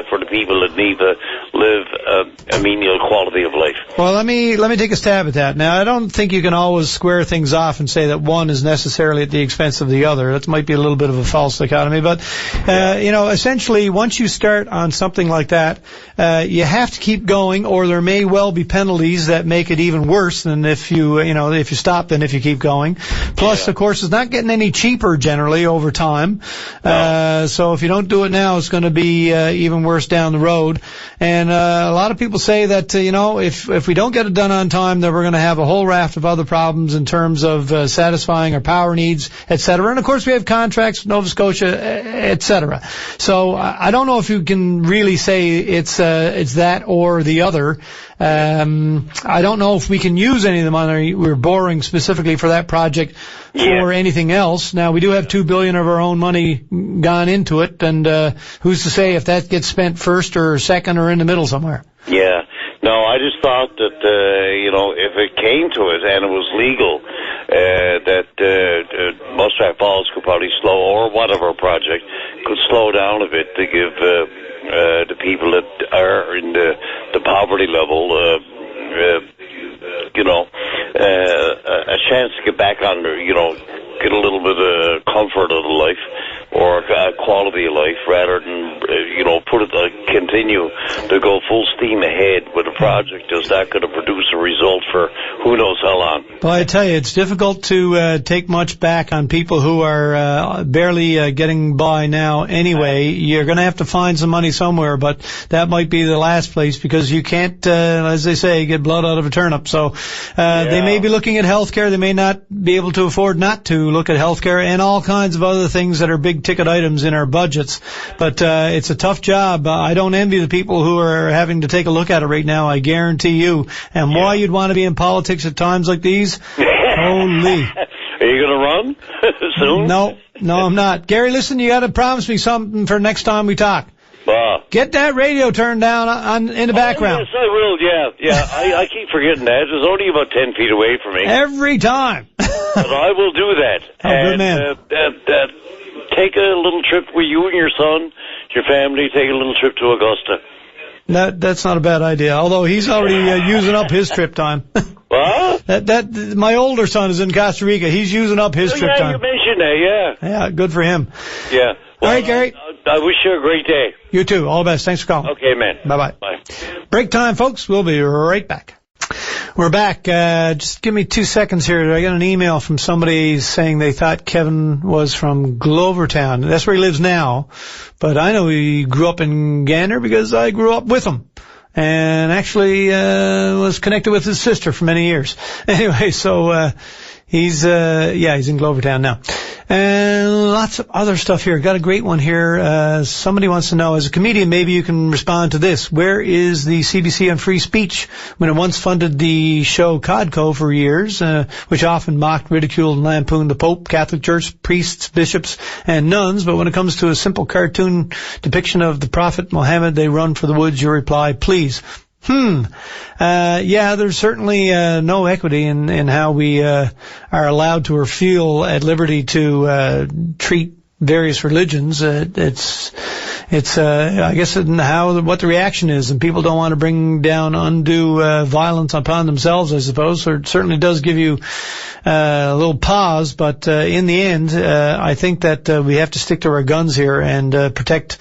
for the people that need to live a menial quality of life? Well, let me take a stab at that. Now, I don't think you can always square things off and say that one is necessarily at the expense of the other. That might be a little bit of a false dichotomy, but essentially, once you start on something like that, you have to keep going, or there may well be penalties that make it even worse than if you stop than if you keep going. Plus, of course, it's not getting any cheaper generally over time. So if you don't do it now, it's going to be even worse down the road. And a lot of people say that, if we don't get it done on time, then we're going to have a whole raft of other problems in terms of satisfying our power needs, et cetera. And, of course, we have contracts with Nova Scotia, et cetera. So I don't know if you can really say it's that or the other. I don't know if we can use any of the money we're borrowing specifically for that project for anything else. Now, we do have $2 billion of our own money gone into it, and who's to say if that gets spent first or second or in the middle somewhere? Yeah. No, I just thought that, if it came to it and it was legal, that Muskrat Falls could probably slow, or whatever project, could slow down a bit to give the people that are in the poverty level, a chance to get back on, get a little bit of comfort of life or quality of life, rather than continue to go full steam ahead with a project that's not going to produce a result for who knows how long. Well, I tell you, it's difficult to take much back on people who are barely getting by now anyway. You're going to have to find some money somewhere, but that might be the last place, because you can't, as they say, get blood out of a turnip. So they may be looking at health care. They may not be able to afford not to look at health care and all kinds of other things that are big ticket items in our budgets. But it's a tough job. I don't envy the people who are having to take a look at it right now, I guarantee you. And why you'd want to be in politics at times like these? Holy. Are you going to run soon? No, I'm not. Gary, listen, you got to promise me something for next time we talk. Get that radio turned down in the background. Yes, I will, yeah. I keep forgetting that. It's only about 10 feet away from me. Every time. But I will do that. Good man. Take a little trip with you and your son, your family. Take a little trip to Augusta. That's not a bad idea, although he's already using up his trip time. What? My older son is in Costa Rica. He's using up his trip time. Yeah, you mentioned that, yeah. Yeah, good for him. Yeah. Well, all right, Gary. I wish you a great day. You too. All the best. Thanks for calling. Okay, man. Bye-bye. Bye. Break time, folks. We'll be right back. We're back. Just give me 2 seconds here. I got an email from somebody saying they thought Kevin was from Glovertown. That's where he lives now. But I know he grew up in Gander because I grew up with him. And actually was connected with his sister for many years. Anyway, so he's in Glovertown now. And lots of other stuff here. Got a great one here. Somebody wants to know, as a comedian, maybe you can respond to this. Where is the CBC on free speech when it once funded the show Codco for years, which often mocked, ridiculed, and lampooned the Pope, Catholic Church, priests, bishops, and nuns? But when it comes to a simple cartoon depiction of the Prophet Muhammad, they run for the woods. Your reply, please. There's certainly no equity in how we are allowed to or feel at liberty to treat various religions. It's I guess what the reaction is, and people don't want to bring down undue violence upon themselves, I suppose. So it certainly does give you a little pause, but in the end, I think that we have to stick to our guns here and protect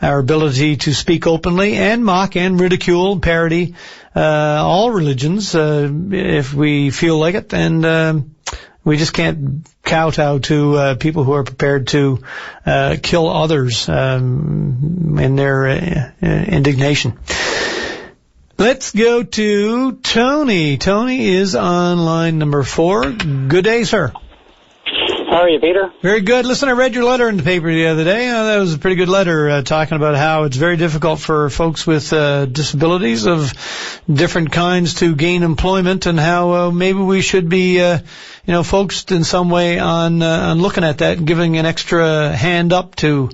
our ability to speak openly and mock and ridicule, parody all religions if we feel like it, and we just can't kowtow to people who are prepared to kill others in their indignation. Let's go to Tony. Tony is on line number 4. Good day, sir. How are you, Peter? Very good. Listen, I read your letter in the paper the other day. That was a pretty good letter talking about how it's very difficult for folks with disabilities of different kinds to gain employment, and how maybe we should be focused in some way on looking at that and giving an extra hand up to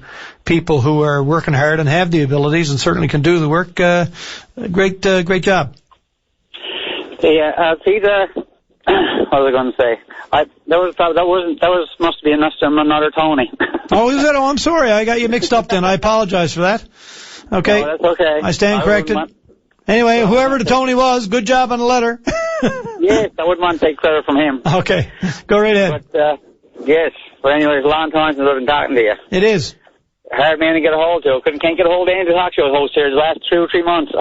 people who are working hard and have the abilities and certainly can do the work. Great job. Yeah, Peter. What was I going to say? That must be another Tony. Oh, is that? Oh, I'm sorry. I got you mixed up then. I apologize for that. Okay. No, that's okay. I stand corrected. Anyway, whoever the Tony was, good job on the letter. Yes, I wouldn't want to take credit from him. Okay. Go right ahead. But, yes. But anyway, it's a long time since I've been talking to you. It is. Hard man to get a hold of. Can't get a hold of any of the talk show hosts here the last 2 or 3 months.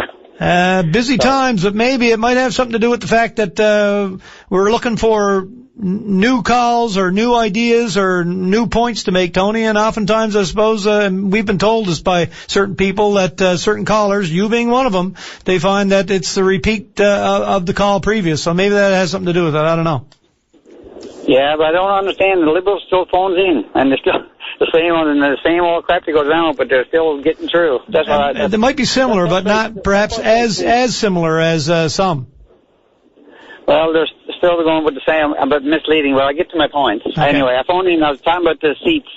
Busy times, but maybe it might have something to do with the fact that we're looking for new calls or new ideas or new points to make, Tony, and oftentimes I suppose we've been told this by certain people that certain callers, you being one of them, they find that it's the repeat of the call previous, so maybe that has something to do with it. I don't know. Yeah, but I don't understand. The Liberals still phones in, and they're still the same old crap that goes around, but they're still getting through. That's why they might be similar, but not perhaps as similar as some. Well, they're still going with the same, but misleading. Well, I get to my point. Okay. Anyway, I phoned in. I was talking about the seats.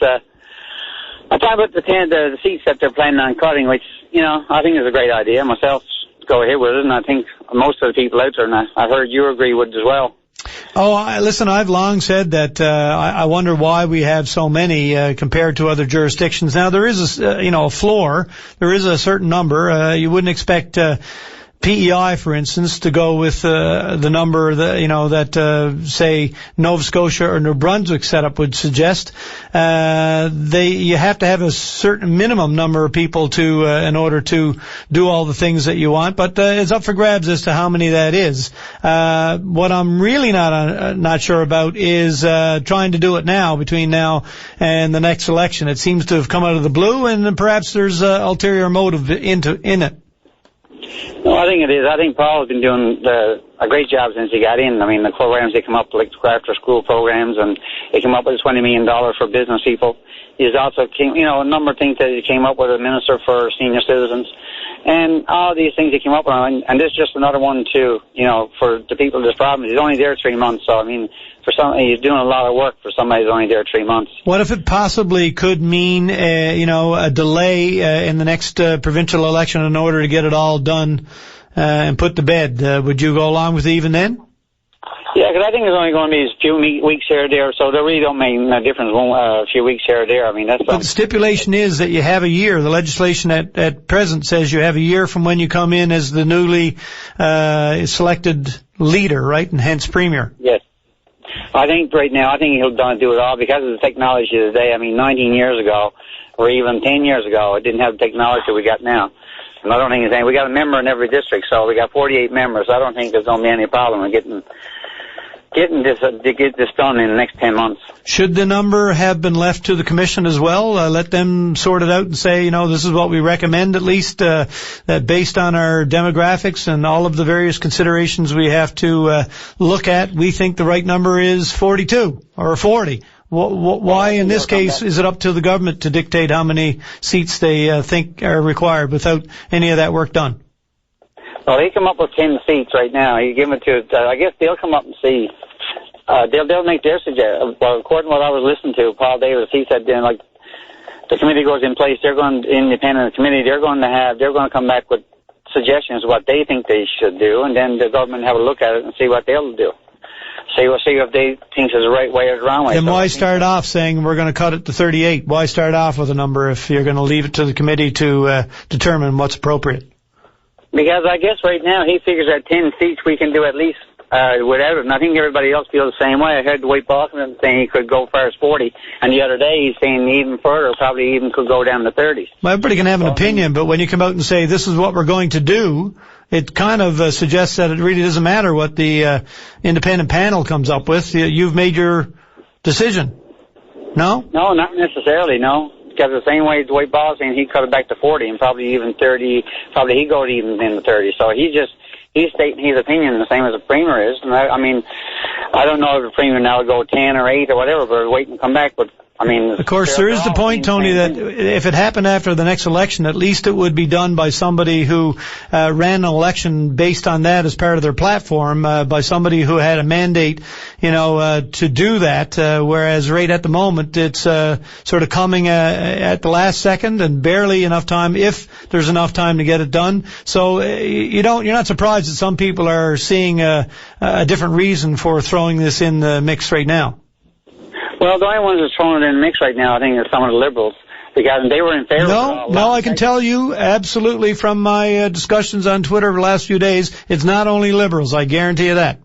I'm talking about the seats that they're planning on cutting, which I think is a great idea. Myself, go ahead with it, and I think most of the people out there, and I've heard you agree with it as well. Oh, listen, I've long said that I wonder why we have so many compared to other jurisdictions. Now, there is a floor. There is a certain number. You wouldn't expect PEI, for instance, to go with the number that say Nova Scotia or New Brunswick setup would suggest. You have to have a certain minimum number of people to in order to do all the things that you want, but it's up for grabs as to how many that is. What I'm really not sure about is trying to do it now, between now and the next election. It seems to have come out of the blue, and perhaps there's ulterior motive in it. No, I think it is. I think Paul has been doing a great job since he got in. I mean, the programs they come up, like the after-school programs, and they came up with $20 million for business people. He's also a number of things that he came up with, a minister for senior citizens, and all these things he came up with. And this is just another one too, for the people with this problem. He's only there 3 months, so I mean, he's doing a lot of work for somebody who's only there 3 months. What if it possibly could mean, a delay in the next provincial election in order to get it all done and put to bed? Would you go along with it even then? Yeah, because I think there's only going to be a few weeks here or there, so they really don't make a difference. A few weeks here or there. I mean, that's. But the stipulation is that you have a year. The legislation at present says you have a year from when you come in as the newly selected leader, right, and hence premier. Yes. I think right now, he'll do it all because of the technology today. I mean, 19 years ago, or even 10 years ago, it didn't have the technology we got now. And I don't think there's any. We got a member in every district, so we got 48 members. I don't think there's going to be any problem in getting this to get this done in the next 10 months. Should the number have been left to the commission as well? Let them sort it out and say, this is what we recommend, at least that based on our demographics and all of the various considerations we have to look at, we think the right number is 42 or 40. Why, in this case, is it up to the government to dictate how many seats they think are required without any of that work done? Well, he come up with 10 seats right now. He give it to, I guess they'll come up and see. They'll make their suggestion. Well, according to what I was listening to, Paul Davis, he said, like, the committee goes in place, they're going, independent committee, they're going to come back with suggestions of what they think they should do, and then the government have a look at it and see what they'll do. See if they think it's the right way or the wrong way. Then why start off saying we're going to cut it to 38? Why start off with a number if you're going to leave it to the committee to determine what's appropriate? Because I guess right now he figures at 10 seats we can do at least whatever. And I think everybody else feels the same way. I heard Dwight Balkan saying he could go as far as 40. And the other day he's saying even further, probably even could go down to 30. Well, everybody can have an opinion, but when you come out and say this is what we're going to do, it kind of suggests that it really doesn't matter what the independent panel comes up with. You've made your decision. No? No, not necessarily, no. Because the same way Dwight Ball saying he cut it back to 40 and probably even 30, probably he go to even in the 30. So he's stating his opinion the same as the Premier is. And I mean, I don't know if the Premier now would go 10 or 8 or whatever, but wait and come back. But I mean, of course, there is the point, Tony, that if it happened after the next election, at least it would be done by somebody who ran an election based on that as part of their platform, by somebody who had a mandate, to do that. Whereas right at the moment, it's sort of coming at the last second and barely enough time, if there's enough time to get it done. So you're not surprised that some people are seeing a different reason for throwing this in the mix right now. Well, the only ones that's throwing it in the mix right now, I think, is some of the Liberals, because they were in favor of it. No, I can tell you absolutely from my discussions on Twitter over the last few days, it's not only Liberals, I guarantee you that.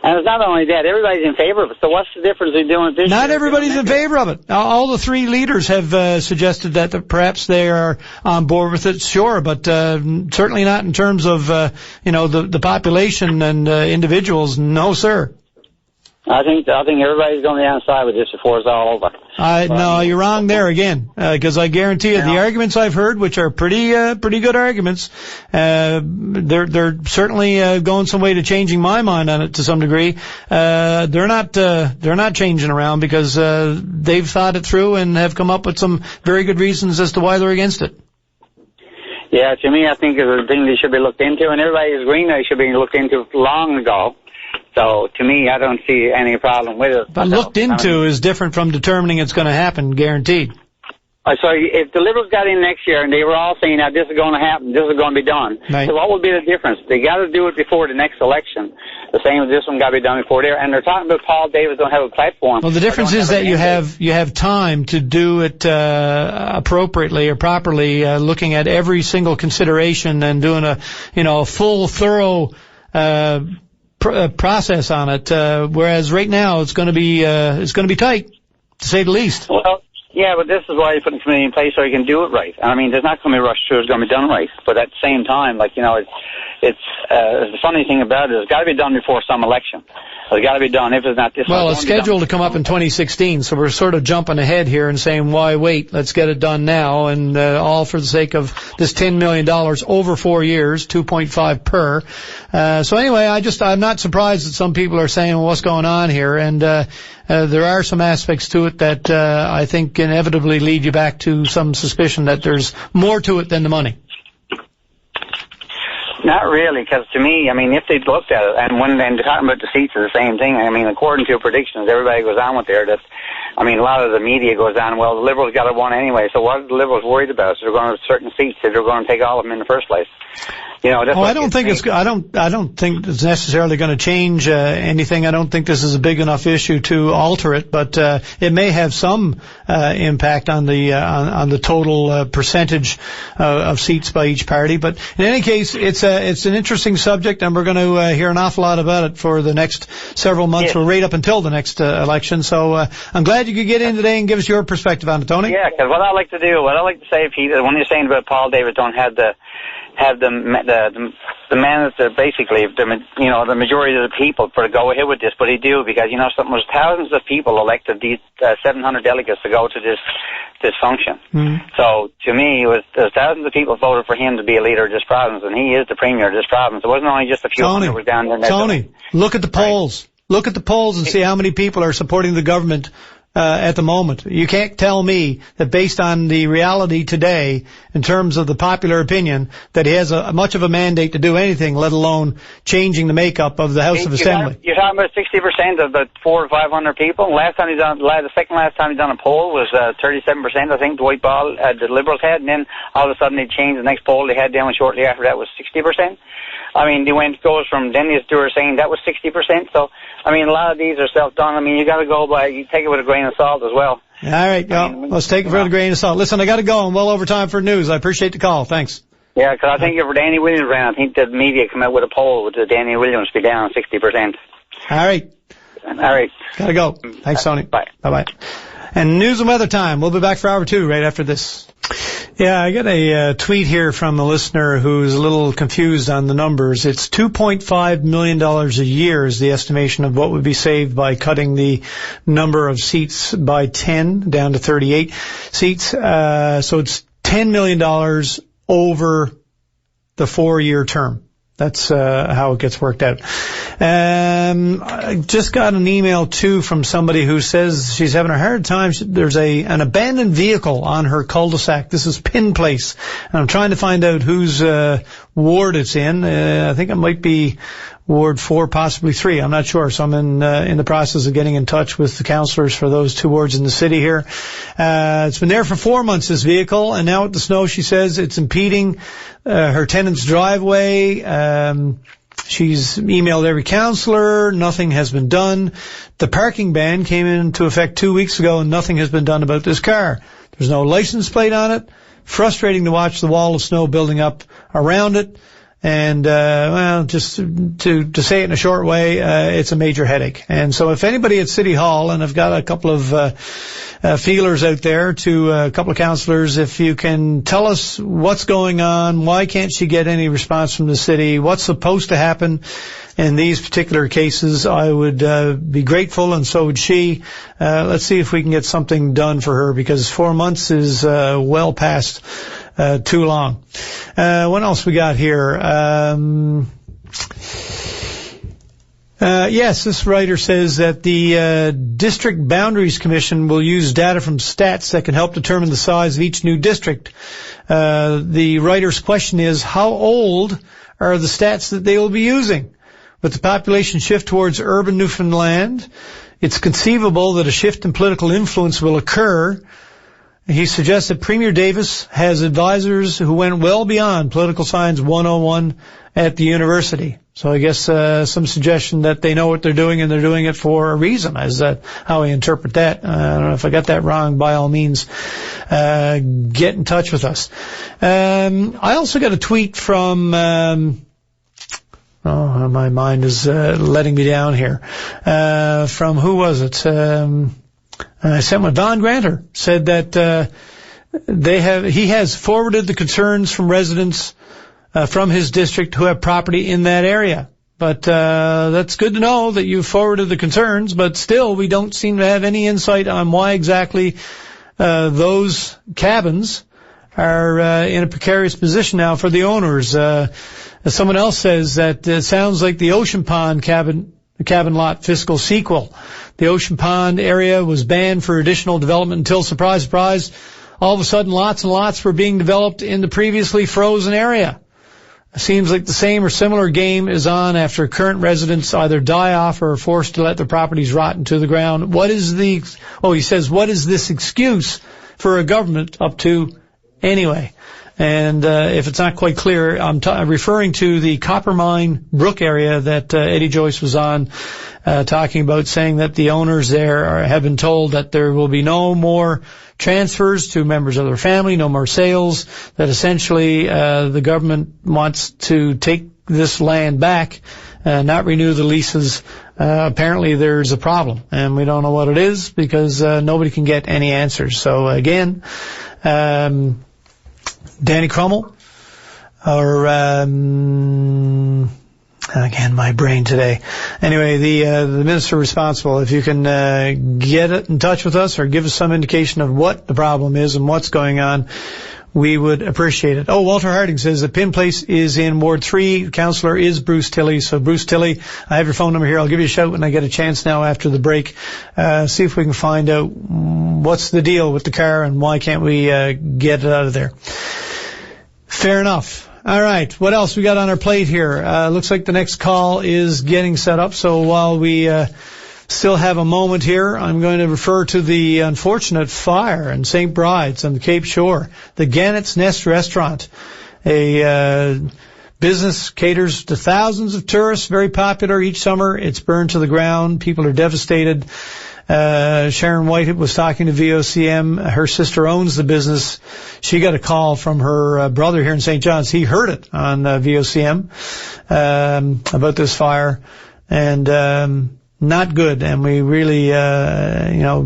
And it's not only that, everybody's in favor of it, so what's the difference in doing it this year? Not everybody's in favor of it. All the three leaders have suggested that perhaps they are on board with it, sure, but certainly not in terms of, the population and individuals, no, sir. I think everybody's going to be on side with this before it's all over. No, you're wrong there again, because I guarantee you the arguments I've heard, which are pretty good arguments, they're certainly going some way to changing my mind on it to some degree. They're not changing around because they've thought it through and have come up with some very good reasons as to why they're against it. Yeah, to me, I think it's a thing that should be looked into, and everybody's agreeing that it should be looked into long ago. So, to me, I don't see any problem with it. But looked into is different from determining it's going to happen, guaranteed. So if the Liberals got in next year and they were all saying that this is going to happen, this is going to be done, right. So what would be the difference? They got to do it before the next election. The same as this one got to be done before there. And they're talking about Paul Davis don't have a platform. Well, the difference is that you have time to do it appropriately or properly, looking at every single consideration and doing a full, thorough process on it, whereas right now it's going to be tight, to say the least. Well, yeah, but this is why you put the committee in place so you can do it right. I mean, there's not going to be a rush through; it's going to be done right. But at the same time, it's the funny thing about it is it's got to be done before some election. It's got to be done. If it's not this, well, it's scheduled to come up in 2016, so we're sort of jumping ahead here and saying, why wait? Let's get it done now, and all for the sake of this $10 million over 4 years, 2.5 per. So anyway, I'm not surprised that some people are saying, well, what's going on here? And there are some aspects to it that I think inevitably lead you back to some suspicion that there's more to it than the money. Not really, because to me, I mean, if they'd looked at it, and when they're talking about the seats is the same thing, I mean, according to predictions, everybody goes on with there that, I mean, a lot of the media goes on, well, the Liberals got it won anyway, so what are the Liberals worried about? So they're going to certain seats, so they're going to take all of them in the first place. I don't think it's necessarily going to change anything. I don't think this is a big enough issue to alter it, but it may have some impact on the total percentage of seats by each party. But in any case, it's an interesting subject, and we're going to hear an awful lot about it for the next several months, or right up until the next election. So I'm glad you could get in today and give us your perspective on it, Tony. Yeah, because what I like to say, Peter, when you're saying about Paul Davis don't have the have the minister, basically, the majority of the people to go ahead with this, but he do, because, something was thousands of people elected these 700 delegates to go to this function. So, to me, there's thousands of people voted for him to be a leader of this province, and he is the premier of this province. It wasn't only just a few hundred were down there. Tony, look at the polls. Look at the polls and see how many people are supporting the government at the moment. You can't tell me that based on the reality today, in terms of the popular opinion, that he has much of a mandate to do anything, let alone changing the makeup of the House of Assembly. You're talking about 60% of the 400 or 500 people. The second last time he done a poll was 37%, I think, Dwight Ball, the Liberals had, and then all of a sudden they changed. The next poll they had down shortly after that was 60%. I mean, goes from Dennis Stewart saying that was 60%. So, I mean, a lot of these are self-done. I mean, you got to go by, you take it with a grain of salt as well. All right, let's take it with a grain of salt. Listen, I got to go. I'm well over time for news. I appreciate the call. Thanks. Yeah, because I think if Danny Williams ran, I think the media come out with a poll with the Danny Williams be down 60%. All right. Got to go. Thanks, Tony. Bye. Bye-bye. And news and weather time. We'll be back for hour 2 right after this. Yeah, I got a tweet here from a listener who's a little confused on the numbers. It's $2.5 million a year is the estimation of what would be saved by cutting the number of seats by 10 down to 38 seats. So it's $10 million over the 4-year term. That's how it gets worked out. I just got an email, too, from somebody who says she's having a hard time. There's an abandoned vehicle on her cul-de-sac. This is Pin Place. And I'm trying to find out whose ward it's in. I think it might be Ward 4, possibly 3. I'm not sure. So I'm in the process of getting in touch with the councillors for those 2 wards in the city here. It's been there for 4 months, this vehicle, and now with the snow, she says it's impeding her tenant's driveway. She's emailed every councillor. Nothing has been done. The parking ban came into effect 2 weeks ago, and nothing has been done about this car. There's no license plate on it. Frustrating to watch the wall of snow building up around it. And, just to say it in a short way, it's a major headache. And so if anybody at City Hall, and I've got a couple of feelers out there to a couple of councillors, if you can tell us what's going on, why can't she get any response from the city, what's supposed to happen in these particular cases, I would be grateful, and so would she. Let's see if we can get something done for her, because 4 months is well past too long. What else we got here? Yes, this writer says that the District Boundaries Commission will use data from stats that can help determine the size of each new district. The writer's question is, how old are the stats that they will be using? With the population shift towards urban Newfoundland, it's conceivable that a shift in political influence will occur. He suggests that Premier Davis has advisors who went well beyond political science 101 at the university. So I guess some suggestion that they know what they're doing and they're doing it for a reason. Is that how I interpret that? I don't know if I got that wrong. By all means, get in touch with us. I also got a tweet from... my mind is letting me down here. From who was it? I sent one. Don Granter said that he has forwarded the concerns from residents from his district who have property in that area. But that's good to know that you've forwarded the concerns, but still we don't seem to have any insight on why exactly those cabins are in a precarious position now for the owners. Someone else says that it sounds like the Ocean Pond cabin lot fiscal sequel. The Ocean Pond area was banned for additional development until, surprise, surprise, all of a sudden lots and lots were being developed in the previously frozen area. It seems like the same or similar game is on after current residents either die off or are forced to let their properties rot into the ground. He says, what is this excuse for a government up to anyway? And if it's not quite clear, I'm referring to the Coppermine Brook area that Eddie Joyce was on, talking about, saying that the owners there have been told that there will be no more transfers to members of their family, no more sales, that essentially the government wants to take this land back, not renew the leases. Apparently there's a problem, and we don't know what it is because nobody can get any answers. So again, Danny Crummell, or again, my brain today. Anyway, the minister responsible, if you can get in touch with us or give us some indication of what the problem is and what's going on, we would appreciate it. Oh, Walter Harding says the Pin Place is in Ward 3. The councillor is Bruce Tilley. So, Bruce Tilley, I have your phone number here. I'll give you a shout when I get a chance now after the break. See if we can find out what's the deal with the car and why can't we get it out of there. Fair enough. All right. What else we got on our plate here? Looks like the next call is getting set up. So while we still have a moment here, I'm going to refer to the unfortunate fire in St. Bride's on the Cape Shore. The Gannet's Nest Restaurant, a business caters to thousands of tourists, very popular each summer. It's burned to the ground. People are devastated. Sharon White was talking to VOCM. Her sister owns the business. She got a call from her brother here in St. John's. He heard it on VOCM about this fire, and not good. And we really,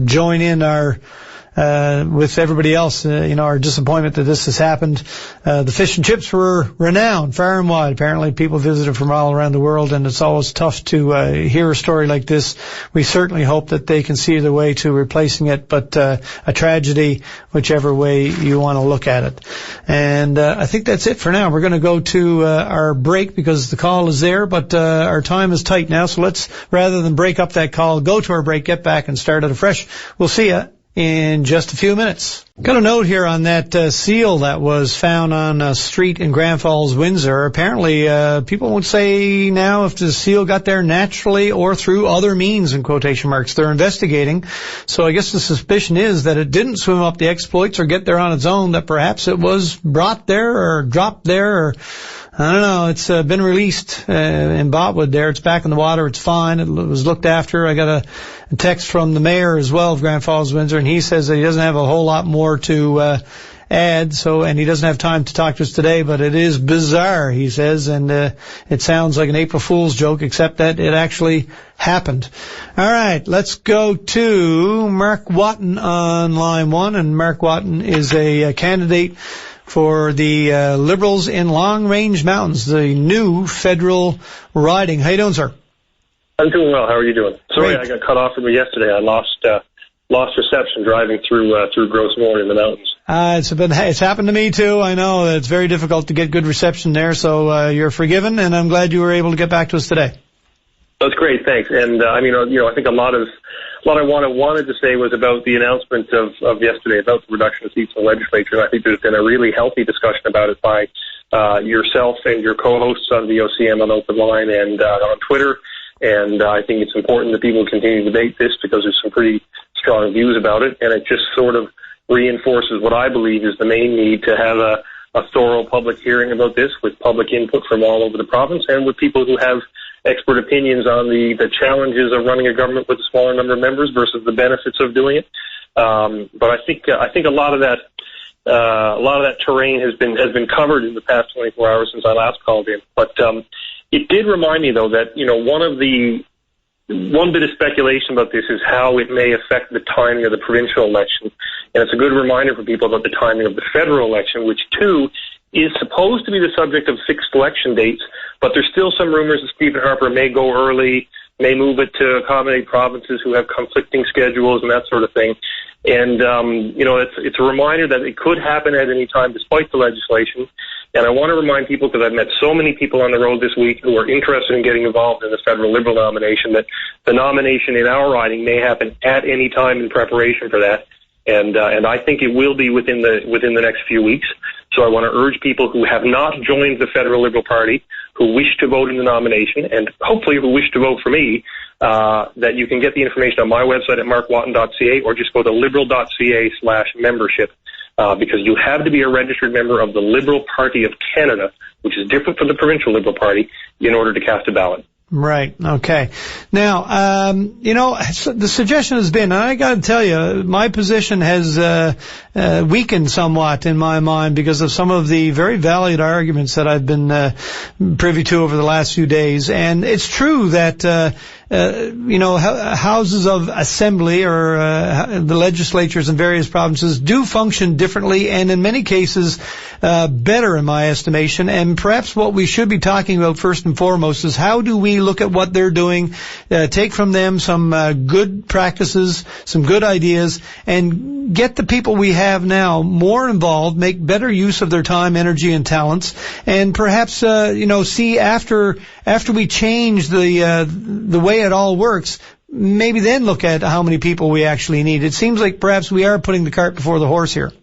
join in our with everybody else, our disappointment that this has happened. The fish and chips were renowned far and wide. Apparently people visited from all around the world, and it's always tough to hear a story like this. We certainly hope that they can see their way to replacing it, but a tragedy, whichever way you want to look at it. And I think that's it for now. We're going to go to our break because the call is there, but our time is tight now, so let's, rather than break up that call, go to our break, get back and start it afresh. We'll see you in just a few minutes. Got a note here on that seal that was found on a street in Grand Falls, Windsor. Apparently, people won't say now if the seal got there naturally or through other means, in quotation marks. They're investigating. So I guess the suspicion is that it didn't swim up the exploits or get there on its own, that perhaps it was brought there or dropped there, or I don't know. It's been released in Botwood there. It's back in the water. It's fine. It was looked after. I got a text from the mayor as well of Grand Falls, Windsor, and he says that he doesn't have a whole lot more to add, and he doesn't have time to talk to us today, but it is bizarre, he says, and it sounds like an April Fool's joke, except that it actually happened. All right, let's go to Mark Watton on line 1, and Mark Watton is a candidate for the Liberals in Long Range Mountains, the new federal riding. How you doing, sir? I'm doing well. How are you doing? Sorry, Great. I got cut off from you yesterday. I lost reception driving through Gross Moor in the mountains. It's happened to me too. I know it's very difficult to get good reception there, so you're forgiven, and I'm glad you were able to get back to us today. That's great, thanks. And I think a lot I wanted to say was about the announcement of yesterday about the reduction of seats in the legislature. And I think there's been a really healthy discussion about it by yourself and your co-hosts on the VOCM on Open Line and on Twitter. And I think it's important that people continue to debate this because there's some pretty strong views about it, and it just sort of reinforces what I believe is the main need to have a thorough public hearing about this with public input from all over the province and with people who have expert opinions on the challenges of running a government with a smaller number of members versus the benefits of doing it. But I think a lot of that terrain has been covered in the past 24 hours since I last called in. But it did remind me, though, that one bit of speculation about this is how it may affect the timing of the provincial election. And it's a good reminder for people about the timing of the federal election, which, too, is supposed to be the subject of fixed election dates, but there's still some rumors that Stephen Harper may go early, may move it to accommodate provinces who have conflicting schedules and that sort of thing. And, it's a reminder that it could happen at any time despite the legislation. And I want to remind people, because I've met so many people on the road this week who are interested in getting involved in the federal Liberal nomination, that the nomination in our riding may happen at any time in preparation for that. And I think it will be within the next few weeks. So I want to urge people who have not joined the federal Liberal Party, who wish to vote in the nomination, and hopefully who wish to vote for me, that you can get the information on my website at markwatton.ca, or just go to liberal.ca/membership, because you have to be a registered member of the Liberal Party of Canada, which is different from the provincial Liberal Party, in order to cast a ballot. Right. Okay. Now, the suggestion has been, and I got to tell you, my position has weakened somewhat in my mind because of some of the very valid arguments that I've been privy to over the last few days. And it's true that houses of assembly or the legislatures in various provinces do function differently, and in many cases better, in my estimation. And perhaps what we should be talking about first and foremost is how do we look at what they're doing, take from them some good practices, some good ideas, and get the people we have now more involved, make better use of their time, energy, and talents, and perhaps see after we change the way it all works, maybe then look at how many people we actually need. It seems like perhaps we are putting the cart before the horse here.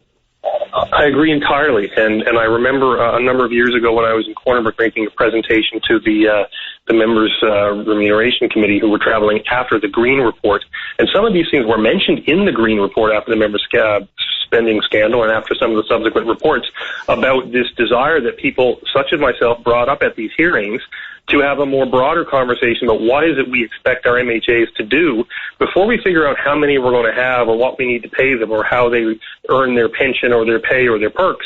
I agree entirely, and I remember a number of years ago when I was in Cornerbrook making a presentation to the members' remuneration committee who were traveling after the Green Report, and some of these things were mentioned in the Green Report after the members' spending scandal and after some of the subsequent reports about this desire that people such as myself brought up at these hearings to have a more broader conversation about what is it we expect our MHAs to do before we figure out how many we're going to have or what we need to pay them or how they earn their pension or their pay or their perks.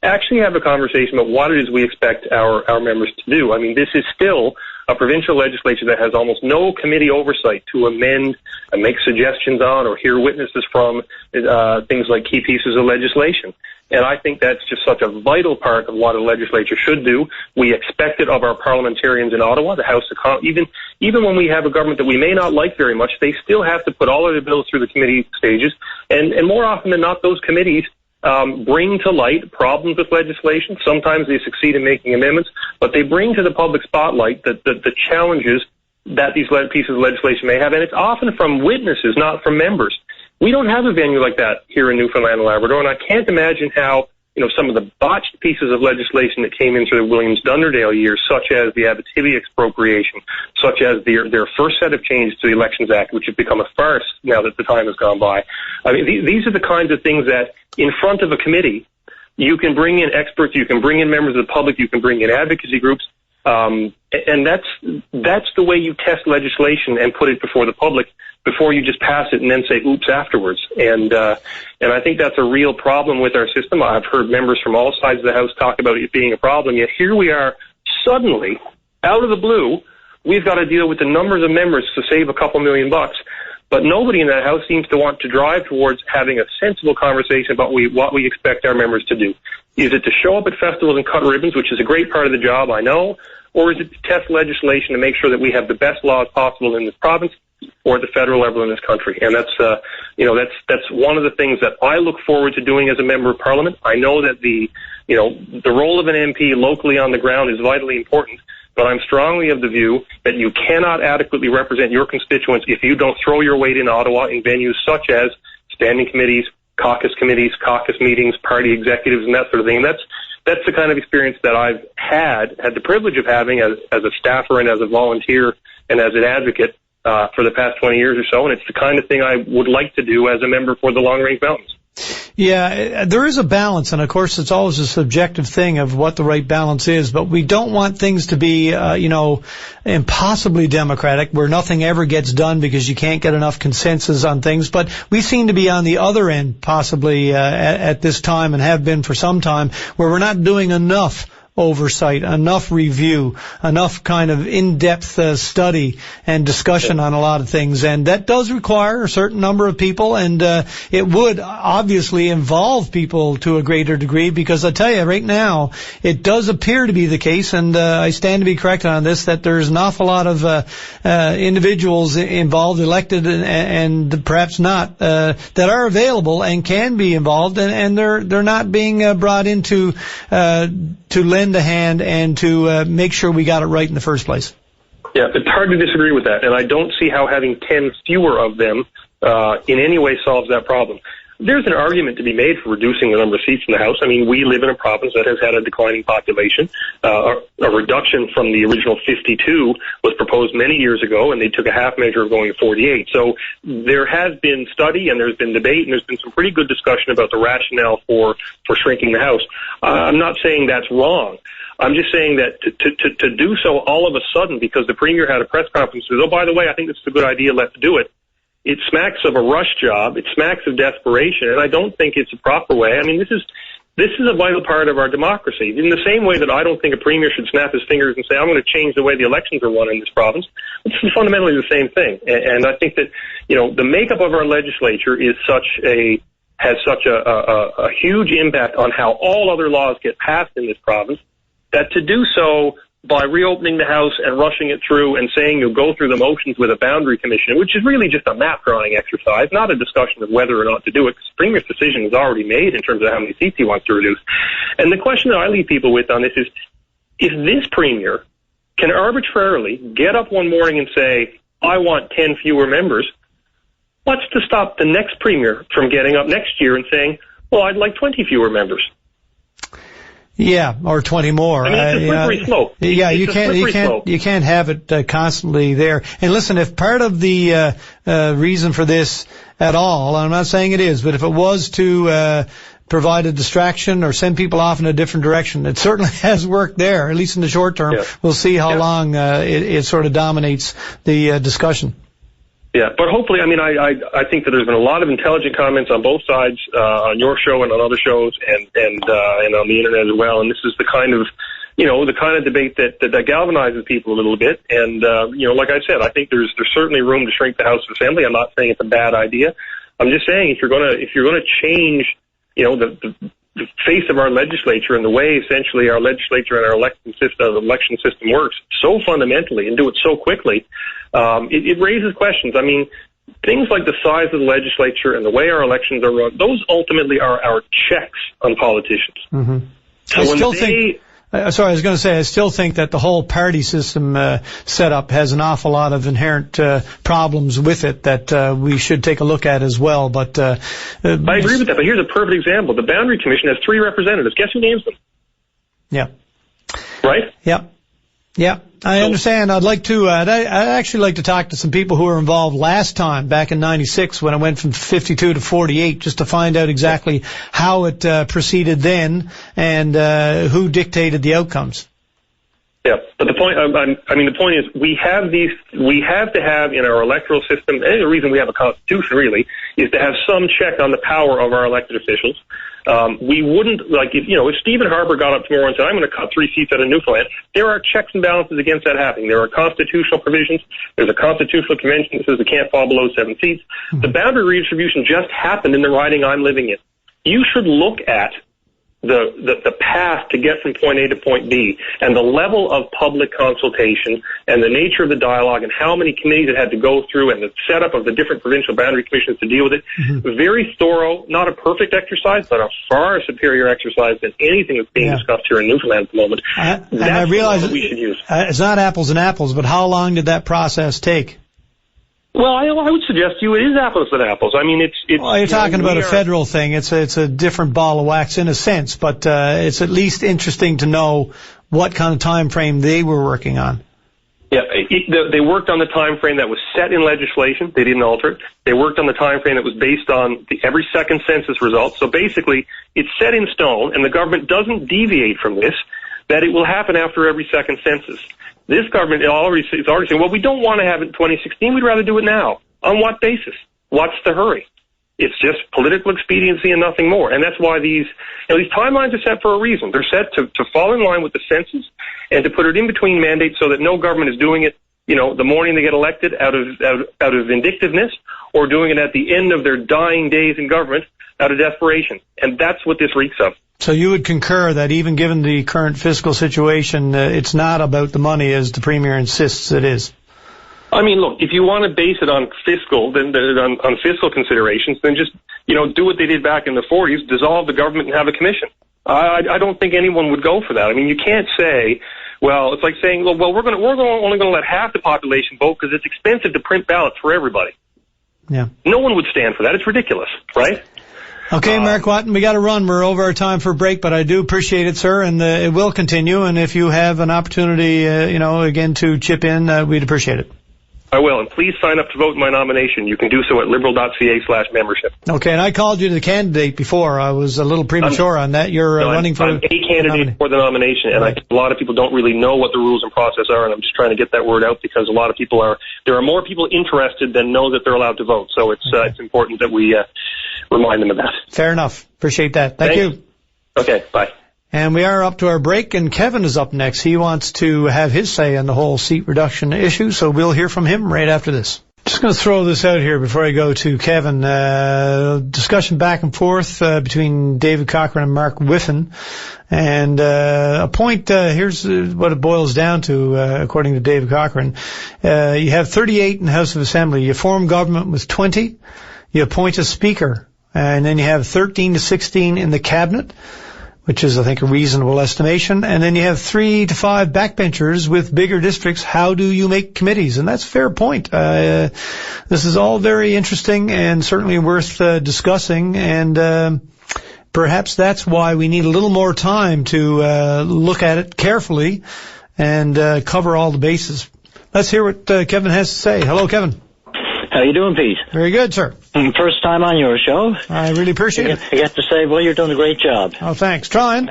Actually have a conversation about what it is we expect our members to do. I mean, this is still a provincial legislature that has almost no committee oversight to amend and make suggestions on or hear witnesses from things like key pieces of legislation. And I think that's just such a vital part of what a legislature should do. We expect it of our parliamentarians in Ottawa, the House of even when we have a government that we may not like very much, they still have to put all of their bills through the committee stages. And more often than not, those committees bring to light problems with legislation. Sometimes they succeed in making amendments, but they bring to the public spotlight the challenges that these pieces of legislation may have. And it's often from witnesses, not from members. We don't have a venue like that here in Newfoundland and Labrador, and I can't imagine how, some of the botched pieces of legislation that came in through the Williams-Dunderdale years, such as the Abitibi expropriation, such as their first set of changes to the Elections Act, which have become a farce now that the time has gone by. I mean, these are the kinds of things that, in front of a committee, you can bring in experts, you can bring in members of the public, you can bring in advocacy groups, and that's the way you test legislation and put it before the public, before you just pass it and then say oops afterwards. And I think that's a real problem with our system. I've heard members from all sides of the House talk about it being a problem, yet here we are suddenly, out of the blue, we've got to deal with the numbers of members to save a couple $1 million. But nobody in that House seems to want to drive towards having a sensible conversation about what we expect our members to do. Is it to show up at festivals and cut ribbons, which is a great part of the job, I know, or is it to test legislation to make sure that we have the best laws possible in this province or at the federal level in this country? And that's one of the things that I look forward to doing as a member of Parliament. I know that the role of an MP locally on the ground is vitally important, but I'm strongly of the view that you cannot adequately represent your constituents if you don't throw your weight in Ottawa in venues such as standing committees, caucus meetings, party executives, and that sort of thing. That's the kind of experience that I've had the privilege of having as a staffer and as a volunteer and as an advocate for the past 20 years or so, and it's the kind of thing I would like to do as a member for the Long Range Mountains. Yeah, there is a balance, and of course it's always a subjective thing of what the right balance is, but we don't want things to be, impossibly democratic where nothing ever gets done because you can't get enough consensus on things. But we seem to be on the other end possibly at this time and have been for some time where we're not doing enough oversight, enough review, enough kind of in-depth study and discussion on a lot of things. And that does require a certain number of people, and it would obviously involve people to a greater degree, because I tell you, right now, it does appear to be the case, and I stand to be corrected on this, that there's an awful lot of individuals involved, elected and perhaps not, that are available and can be involved, and they're not being brought in to lend a hand and to make sure we got it right in the first place. Yeah, it's hard to disagree with that, and I don't see how having 10 fewer of them in any way solves that problem. There's an argument to be made for reducing the number of seats in the House. I mean, we live in a province that has had a declining population. A reduction from the original 52 was proposed many years ago, and they took a half measure of going to 48. So there has been study, and there's been debate, and there's been some pretty good discussion about the rationale for shrinking the House. I'm not saying that's wrong. I'm just saying that to do so all of a sudden, because the Premier had a press conference and says, oh, by the way, I think this is a good idea, let's do it. It smacks of a rush job. It smacks of desperation, and I don't think it's a proper way. I mean, this is This is a vital part of our democracy. In the same way that I don't think a premier should snap his fingers and say, I'm going to change the way the elections are won in this province, it's fundamentally the same thing. And I think that, the makeup of our legislature has such a huge impact on how all other laws get passed in this province, that to do so by reopening the House and rushing it through and saying you'll go through the motions with a boundary commission, which is really just a map-drawing exercise, not a discussion of whether or not to do it, because the Premier's decision is already made in terms of how many seats he wants to reduce. And the question that I leave people with on this is, if this Premier can arbitrarily get up one morning and say, I want 10 fewer members, what's to stop the next Premier from getting up next year and saying, well, I'd like 20 fewer members? Yeah, or 20 more. I mean, it's a slippery slope. Yeah, you can't have it constantly there. And listen, if part of the reason for this at all, I'm not saying it is, but if it was to provide a distraction or send people off in a different direction, it certainly has worked there, at least in the short term. Yeah. We'll see how long it sort of dominates the discussion. Yeah, but hopefully, I think that there's been a lot of intelligent comments on both sides, on your show and on other shows, and on the internet as well. And this is the kind of, the kind of debate that galvanizes people a little bit. And like I said, I think there's certainly room to shrink the House of Assembly. I'm not saying it's a bad idea. I'm just saying if you're gonna change, the face of our legislature and the way essentially our legislature and our election system works so fundamentally and do it so quickly, it raises questions. I mean, things like the size of the legislature and the way our elections are run, those ultimately are our checks on politicians. Mm-hmm. So I was going to say, I still think that the whole party system setup has an awful lot of inherent problems with it that we should take a look at as well. But I agree with that. But here's a perfect example: the Boundary Commission has 3 representatives. Guess who names them? Yeah. Right. Yep. Yeah, I understand. I'd actually like to talk to some people who were involved last time, back in '96, when it went from 52 to 48, just to find out exactly how it proceeded then and who dictated the outcomes. Yeah, but the point, the point is we have to have in our electoral system, and the reason we have a constitution really, is to have some check on the power of our elected officials. We wouldn't, if Stephen Harper got up tomorrow and said, I'm going to cut 3 seats out of Newfoundland, there are checks and balances against that happening. There are constitutional provisions. There's a constitutional convention that says it can't fall below 7 seats. Mm-hmm. The boundary redistribution just happened in the riding I'm living in. You should look at the path to get from point A to point B and the level of public consultation and the nature of the dialogue and how many committees it had to go through and the setup of the different provincial boundary commissions to deal with it. Mm-hmm. Very thorough, not a perfect exercise, but a far superior exercise than anything that's being discussed here in Newfoundland at the moment. I realize we should use. It's not apples and apples, but how long did that process take? Well, I would suggest to you it is apples and apples. I mean, it's. Well, you're talking about a federal thing. It's a different ball of wax in a sense, but it's at least interesting to know what kind of time frame they were working on. Yeah, they worked on the time frame that was set in legislation. They didn't alter it. They worked on the time frame that was based on the every second census results. So basically, it's set in stone, and the government doesn't deviate from this, that it will happen after every second census. This government is already saying, well, we don't want to have it in 2016. We'd rather do it now. On what basis? What's the hurry? It's just political expediency and nothing more. And that's why these timelines are set for a reason. They're set to fall in line with the census and to put it in between mandates so that no government is doing it, the morning they get elected out of vindictiveness or doing it at the end of their dying days in government out of desperation. And that's what this reeks of. So you would concur that even given the current fiscal situation, it's not about the money as the Premier insists it is? I mean, look, if you want to base it on fiscal, on fiscal considerations, then just, do what they did back in the 40s, dissolve the government and have a commission. I don't think anyone would go for that. I mean, you can't say, well, it's like saying, well, we're only going to let half the population vote because it's expensive to print ballots for everybody. Yeah. No one would stand for that. It's ridiculous, right? Okay, Mark Watton, we got to run. We're over our time for a break, but I do appreciate it, sir, and it will continue. And if you have an opportunity, again, to chip in, we'd appreciate it. I will, and please sign up to vote in my nomination. You can do so at liberal.ca/membership. Okay, and I called you the candidate before. I was a little premature on that. You're running for... I'm a candidate for the nomination, and right. A lot of people don't really know what the rules and process are, and I'm just trying to get that word out because a lot of people there are more people interested than know that they're allowed to vote. So it's important that we remind them of that. Fair enough. Appreciate that. Thank you. Okay, bye. And we are up to our break, and Kevin is up next. He wants to have his say on the whole seat reduction issue, so we'll hear from him right after this. Just going to throw this out here before I go to Kevin. Discussion back and forth between David Cochrane and Mark Whiffen. And a point, here's what it boils down to, according to David Cochrane. You have 38 in the House of Assembly. You form government with 20. You appoint a speaker. And then you have 13 to 16 in the cabinet, which is, I think, a reasonable estimation. And then you have 3 to 5 backbenchers with bigger districts. How do you make committees? And that's a fair point. This is all very interesting and certainly worth discussing. And perhaps that's why we need a little more time to look at it carefully and cover all the bases. Let's hear what Kevin has to say. Hello, Kevin. How you doing, Pete? Very good, sir. First time on your show. I really appreciate it. I got to say, well, you're doing a great job. Oh, thanks. Trying.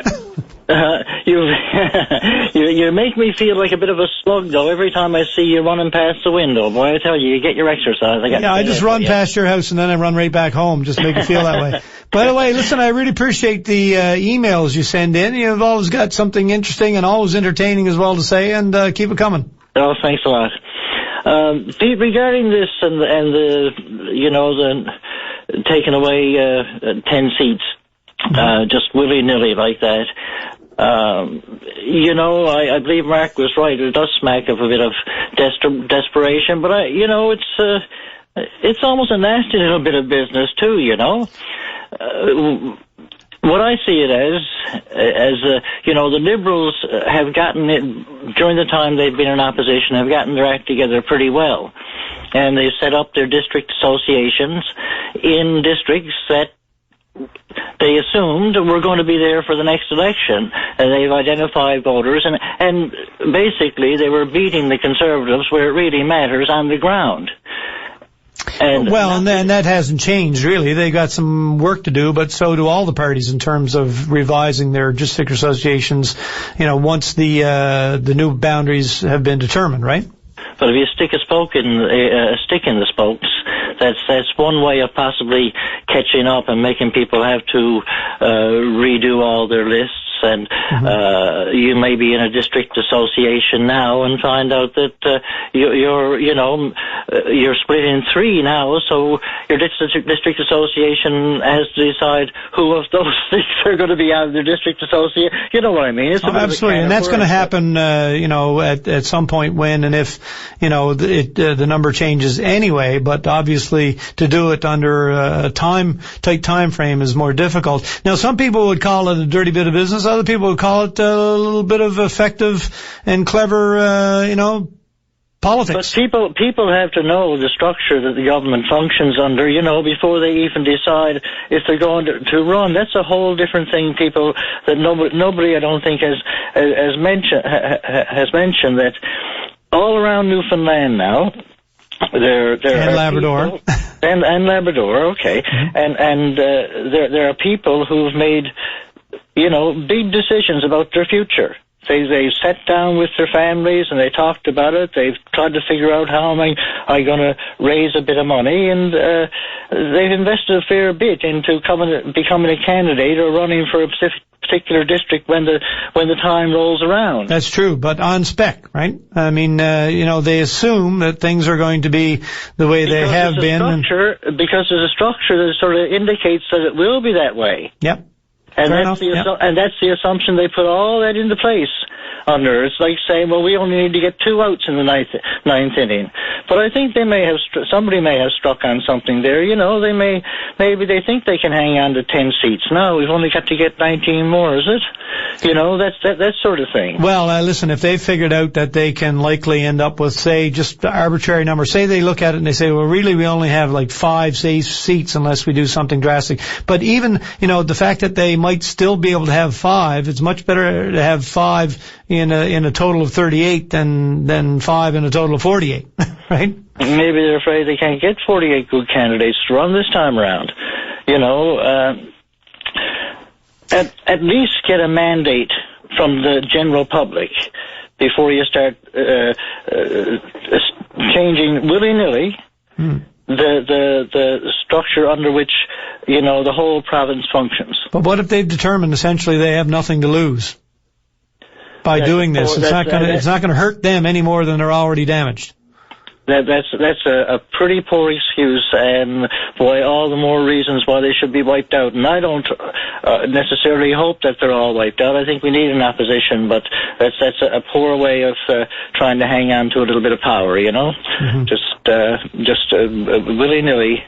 You make me feel like a bit of a slug, though, every time I see you running past the window. Boy, I tell you, you get your exercise. I just run past your house and then I run right back home, just to make you feel that way. By the way, listen, I really appreciate the emails you send in. You've always got something interesting and always entertaining as well to say, and keep it coming. Oh, thanks a lot. Pete, regarding this and the taking away 10 seats, just willy-nilly like that, I believe Mark was right. It does smack of a bit of desperation, but it's almost a nasty little bit of business too, What I see it as the Liberals have gotten it, during the time they've been in opposition, have gotten their act together pretty well. And they've set up their district associations in districts that they assumed were going to be there for the next election. And they've identified voters, and basically they were beating the Conservatives where it really matters on the ground. And that hasn't changed, really. They got some work to do, but so do all the parties in terms of revising their district associations, once the new boundaries have been determined, right? But if you stick a stick in the spokes, that's one way of possibly catching up and making people have to redo all their lists. And you may be in a district association now and find out that you're split in 3 now, so your district association has to decide who of those 6 are going to be out of their district association. You know what I mean? Absolutely, and that's going to happen, at some point when and if, the number changes anyway, but obviously to do it under a tight time frame is more difficult. Now, some people would call it a dirty bit of business. Other people would call it a little bit of effective and clever, politics. But people have to know the structure that the government functions under, before they even decide if they're going to run. That's a whole different thing. People that nobody I don't think has mentioned that all around Newfoundland now. There and Labrador. And Labrador, okay. And there are people who've made big decisions about their future. They sat down with their families and they talked about it. They've tried to figure out how am I going to raise a bit of money, and they've invested a fair bit into becoming a candidate or running for a particular district when the time rolls around. That's true, but on spec, right? I mean, they assume that things are going to be the way they have been. Because there's a structure that sort of indicates that it will be that way. Yep. And that's the assumption they put all that into place under. It's like saying, well, we only need to get 2 outs in the ninth inning. But I think somebody may have struck on something there. Maybe they think they can hang on to 10 seats. No, we've only got to get 19 more, is it? That sort of thing. Well, listen, if they figured out that they can likely end up with, say, just arbitrary number, say they look at it and they say, well, really, we only have like 5 seats unless we do something drastic. But even, the fact that they might still be able to have 5, it's much better to have 5 in a total of 38 than 5 in a total of 48, right? Maybe they're afraid they can't get 48 good candidates to run this time around. At least get a mandate from the general public before you start changing willy-nilly the structure under which the whole province functions. But what if they've determined essentially they have nothing to lose by doing this? It's not going to hurt them any more than they're already damaged. That's a pretty poor excuse, and boy, all the more reasons why they should be wiped out. And I don't necessarily hope that they're all wiped out. I think we need an opposition, but that's a poor way of trying to hang on to a little bit of power, Mm-hmm. Just willy-nilly.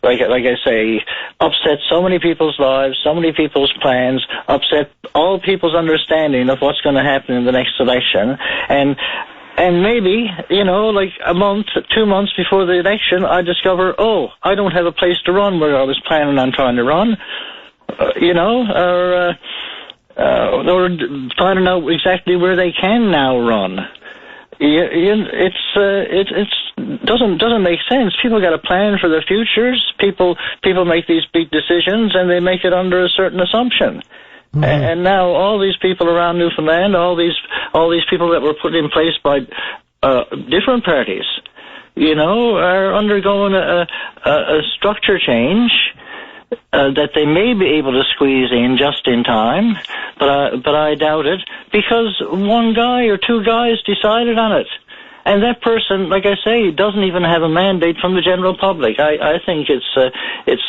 Like I say, upset so many people's lives, so many people's plans, upset all people's understanding of what's going to happen in the next election, and maybe, like a month, 2 months before the election, I discover, I don't have a place to run where I was planning on trying to run, or finding out exactly where they can now run. It doesn't make sense. People got a plan for their futures. People make these big decisions, and they make it under a certain assumption. Mm-hmm. And now all these people around Newfoundland, all these people that were put in place by different parties, are undergoing a structure change that they may be able to squeeze in just in time, but I doubt it, because one guy or two guys decided on it. And that person, like I say, doesn't even have a mandate from the general public. I think it's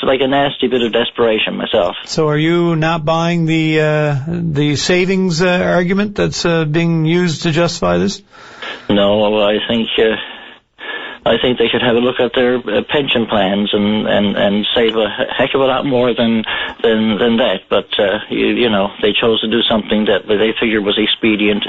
like a nasty bit of desperation myself. So are you not buying the savings argument that's being used to justify this? No, I think they should have a look at their pension plans and save a heck of a lot more than that. But they chose to do something that they figured was expedient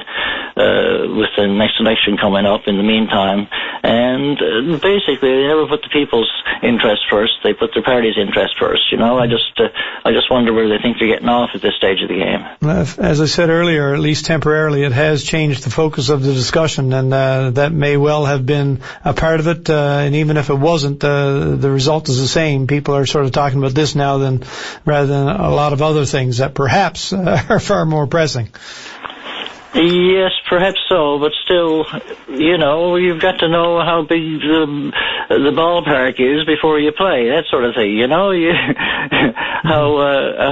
with the next election coming up in the meantime. And basically, they never put the people's interest first. They put their party's interest first. I just wonder where they think they're getting off at this stage of the game. As I said earlier, at least temporarily, it has changed the focus of the discussion, and that may well have been a part of it, and even if it wasn't, the result is the same. People are sort of talking about this now rather than a lot of other things that perhaps are far more pressing. Yes, perhaps so, but still, you've got to know how big the ballpark is before you play, that sort of thing,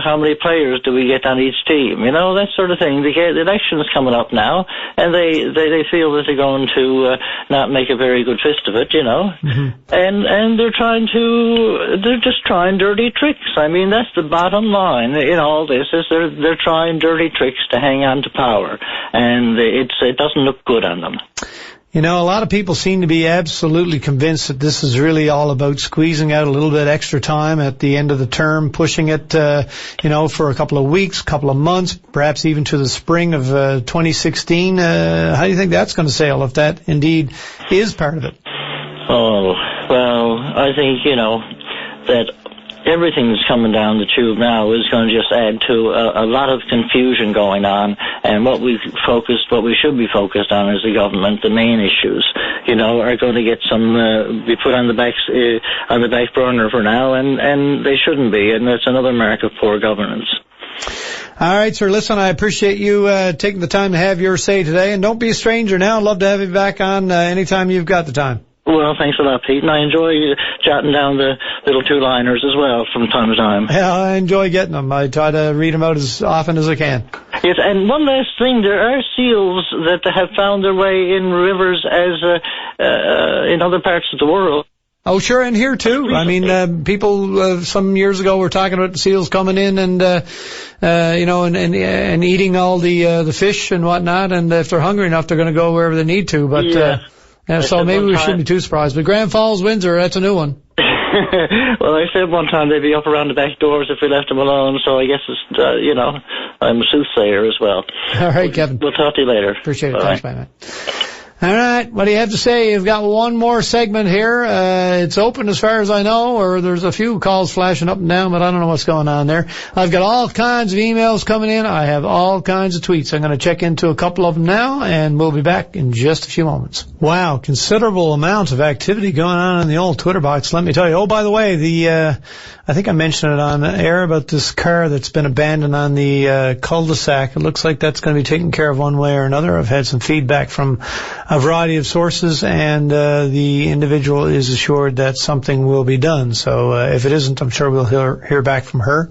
how many players do we get on each team, that sort of thing. The election's coming up now, and they feel that they're going to not make a very good fist of it, mm-hmm. and they're just trying dirty tricks. I mean, that's the bottom line in all this, is they're trying dirty tricks to hang on to power. And it doesn't look good on them. A lot of people seem to be absolutely convinced that this is really all about squeezing out a little bit extra time at the end of the term, pushing it, for a couple of weeks, couple of months, perhaps even to the spring of 2016. How do you think that's going to sail, if that indeed is part of it? Oh, well, I think, that everything that's coming down the tube now is going to just add to a lot of confusion going on, and what we should be focused on as the government, the main issues, are going to get be put on the back burner for now, and they shouldn't be, and that's another mark of poor governance. All right, sir. Listen, I appreciate you taking the time to have your say today, and don't be a stranger now. I'd love to have you back on anytime you've got the time. Well, thanks a lot, Pete, and I enjoy jotting down the little two-liners as well from time to time. Yeah, I enjoy getting them. I try to read them out as often as I can. Yes, and one last thing, there are seals that have found their way in rivers as in other parts of the world. Oh, sure, and here too. I mean, people some years ago were talking about the seals coming in and and eating all the fish and whatnot, and if they're hungry enough, they're going to go wherever they need to. But so maybe we shouldn't be too surprised. But Grand Falls, Windsor, that's a new one. Well, I said one time they'd be up around the back doors if we left them alone, so I guess it's, I'm a soothsayer as well. All right, Kevin. We'll talk to you later. Appreciate it. Bye. Thanks, man. All right, what do you have to say? You've got one more segment here. It's open as far as I know, or there's a few calls flashing up and down, but I don't know what's going on there. I've got all kinds of emails coming in. I have all kinds of tweets. I'm going to check into a couple of them now, and we'll be back in just a few moments. Wow, considerable amount of activity going on in the old Twitter box, let me tell you. Oh, by the way, I think I mentioned it on air about this car that's been abandoned on the cul-de-sac. It looks like that's going to be taken care of one way or another. I've had some feedback from a variety of sources, and the individual is assured that something will be done. So if it isn't, I'm sure we'll hear back from her.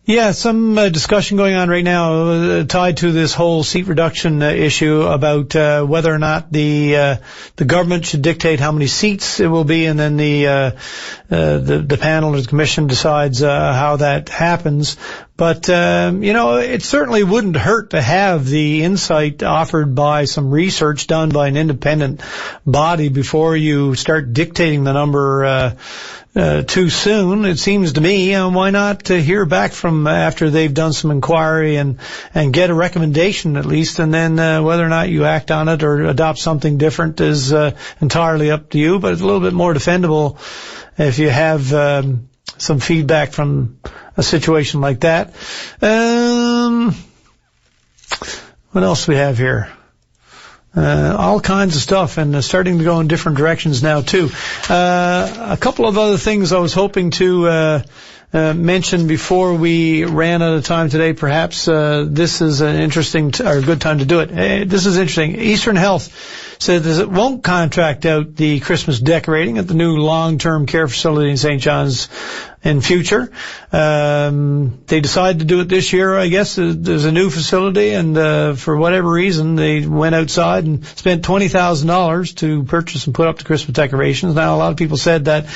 Yeah, some discussion going on right now tied to this whole seat reduction issue about whether or not the government should dictate how many seats it will be, and then the panel or the commission decides how that happens. But it certainly wouldn't hurt to have the insight offered by some research done by an independent body before you start dictating the number too soon, it seems to me. Why not hear back from after they've done some inquiry and get a recommendation at least, and then whether or not you act on it or adopt something different is entirely up to you, but it's a little bit more defendable if you have some feedback from a situation like that. What else do we have here? All kinds of stuff, and starting to go in different directions now too. A couple of other things I was hoping to mention before we ran out of time today. Perhaps this is an interesting or good time to do it. This is interesting. Eastern Health said it won't contract out the Christmas decorating at the new long-term care facility in St. John's in future. They decided to do it this year, I guess. There's a new facility, and for whatever reason, they went outside and spent $20,000 to purchase and put up the Christmas decorations. Now, a lot of people said that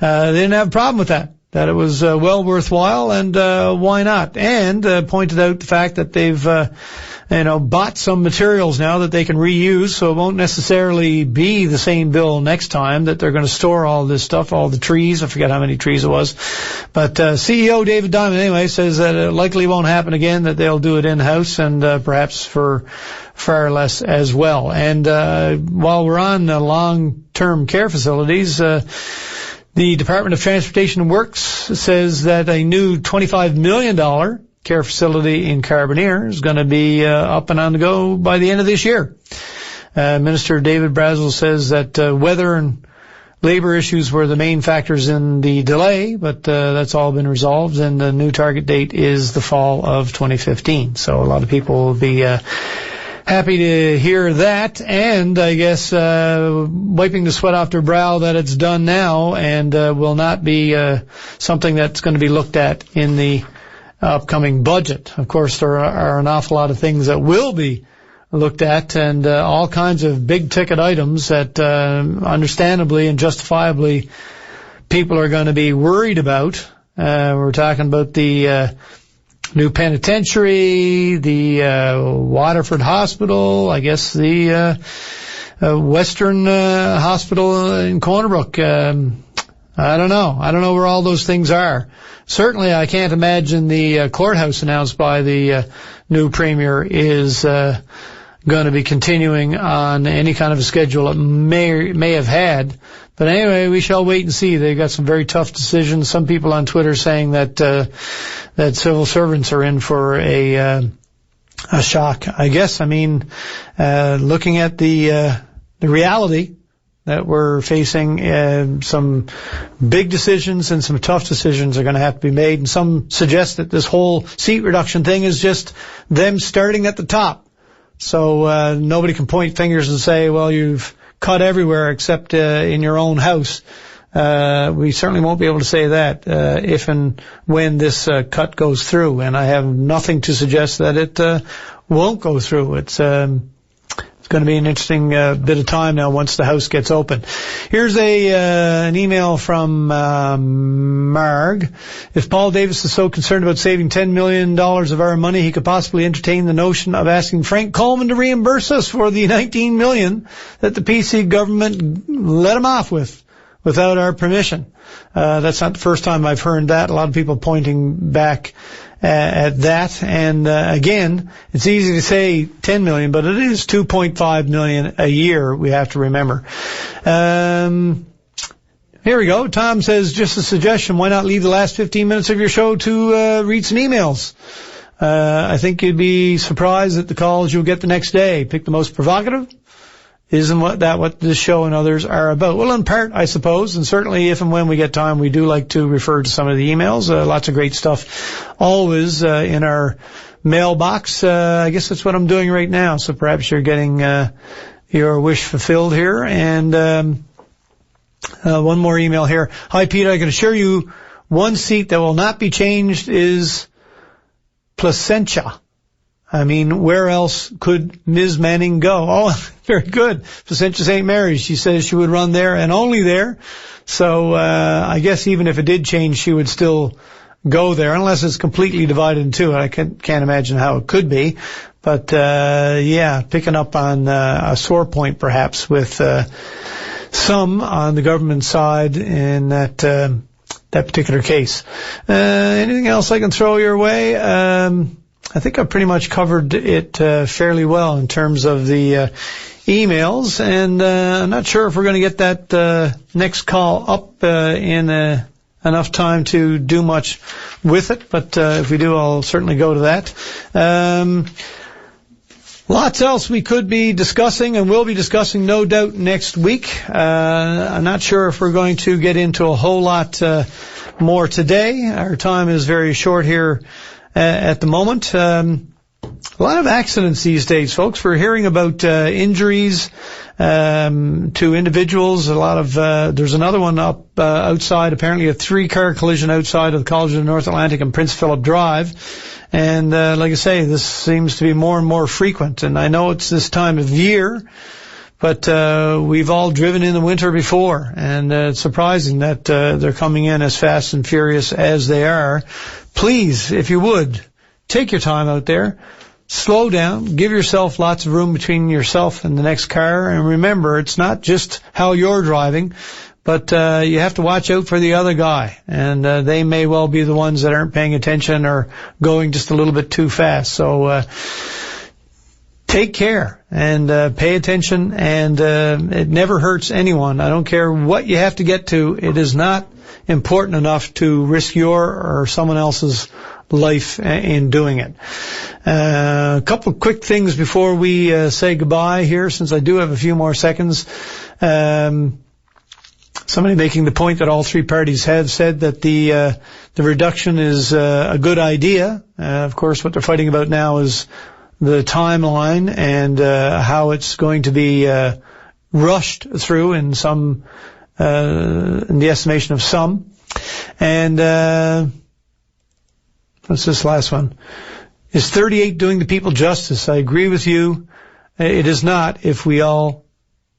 they didn't have a problem with that it was well worthwhile, and why not? And pointed out the fact that they've bought some materials now that they can reuse, so it won't necessarily be the same bill next time, that they're going to store all this stuff, all the trees. I forget how many trees it was. But CEO David Diamond, anyway, says that it likely won't happen again, that they'll do it in-house, and perhaps for far less as well. And while we're on long-term care facilities, the Department of Transportation and Works says that a new $25 million care facility in Carbonear is going to be up and on the go by the end of this year. Minister David Brazel says that weather and labor issues were the main factors in the delay, but that's all been resolved, and the new target date is the fall of 2015. So a lot of people will be happy to hear that, and I guess wiping the sweat off their brow that it's done now, and will not be something that's going to be looked at in the upcoming budget. Of course, there are an awful lot of things that will be looked at, and all kinds of big-ticket items that understandably and justifiably people are going to be worried about. We're talking about the new penitentiary, the Waterford Hospital, I guess the Western Hospital in Corner Brook. I don't know where all those things are. Certainly I can't imagine the courthouse announced by the new premier is going to be continuing on any kind of a schedule it may have had. But anyway, we shall wait and see. They've got some very tough decisions. Some people on Twitter saying that that civil servants are in for a shock, I guess. I mean, looking at the reality that we're facing, some big decisions and some tough decisions are going to have to be made. And some suggest that this whole seat reduction thing is just them starting at the top. So nobody can point fingers and say, well, you've cut everywhere except in your own house. We certainly won't be able to say that if and when this cut goes through. And I have nothing to suggest that it won't go through. It's going to be an interesting bit of time now once the House gets open. Here's an email from Marg. If Paul Davis is so concerned about saving $10 million of our money, he could possibly entertain the notion of asking Frank Coleman to reimburse us for the $19 million that the PC government let him off with without our permission. That's not the first time I've heard that. A lot of people pointing back at that. And again, it's easy to say 10 million, but it is 2.5 million a year, we have to remember. Here we go. Tom says, just a suggestion, why not leave the last 15 minutes of your show to read some emails? I think you'd be surprised at the calls you'll get the next day. Pick the most provocative. Isn't what this show and others are about? Well, in part, I suppose, and certainly if and when we get time, we do like to refer to some of the emails. Lots of great stuff always in our mailbox. I guess that's what I'm doing right now. So perhaps you're getting your wish fulfilled here. And one more email here. Hi, Pete. I can assure you one seat that will not be changed is Placentia. I mean, where else could Ms. Manning go? Oh, very good. Placentia St. Mary's. She says she would run there and only there. So I guess even if it did change, she would still go there, unless it's completely divided in two. I can't imagine how it could be. But yeah, picking up on a sore point perhaps with some on the government side in that particular case. Anything else I can throw your way? I think I've pretty much covered it fairly well in terms of the emails, and I'm not sure if we're going to get that next call up in enough time to do much with it, but if we do, I'll certainly go to that. Lots else we could be discussing and will be discussing, no doubt, next week. I'm not sure if we're going to get into a whole lot more today. Our time is very short here at the moment. A lot of accidents these days, folks. We're hearing about injuries to individuals. A lot of there's another one up outside, apparently a 3-car collision outside of the College of the North Atlantic and Prince Philip Drive. And like I say, this seems to be more and more frequent. And I know it's this time of year, but we've all driven in the winter before, and it's surprising that they're coming in as fast and furious as they are. Please, if you would, take your time out there. Slow down. Give yourself lots of room between yourself and the next car. And remember, it's not just how you're driving, but you have to watch out for the other guy. And they may well be the ones that aren't paying attention or going just a little bit too fast. So take care and pay attention. And it never hurts anyone. I don't care what you have to get to. It is not important enough to risk your or someone else's life in doing it. A couple of quick things before we say goodbye here, since I do have a few more seconds. Somebody making the point that all three parties have said that the reduction is a good idea. Of course, what they're fighting about now is the timeline and how it's going to be rushed through in some in the estimation of some. And what's this last one? Is 38 doing the people justice? I agree with you. It is not if we all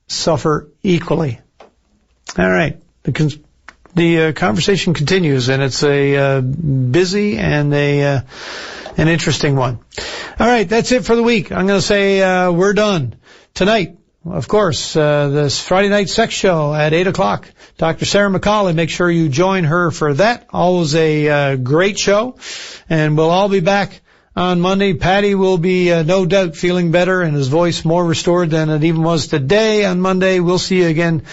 suffer equally. All right. The conversation continues, and it's a busy and an interesting one. All right, that's it for the week. I'm going to say we're done. Tonight, of course, this Friday night sex show at 8 o'clock. Dr. Sarah McCauley, make sure you join her for that. Always a great show. And we'll all be back on Monday. Patty will be no doubt feeling better and his voice more restored than it even was today on Monday. We'll see you again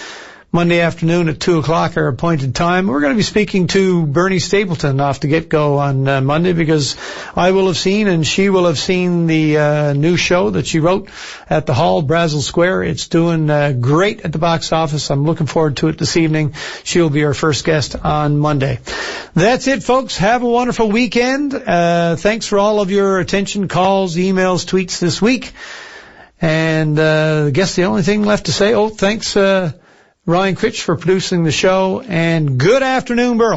Monday afternoon at 2 o'clock, our appointed time. We're going to be speaking to Bernie Stapleton off the get-go on Monday, because I will have seen and she will have seen the new show that she wrote at the Hall, Brazel Square. It's doing great at the box office. I'm looking forward to it this evening. She'll be our first guest on Monday. That's it, folks. Have a wonderful weekend. Thanks for all of your attention, calls, emails, tweets this week. And I guess the only thing left to say, thanks Ryan Critch for producing the show, and good afternoon, Burl.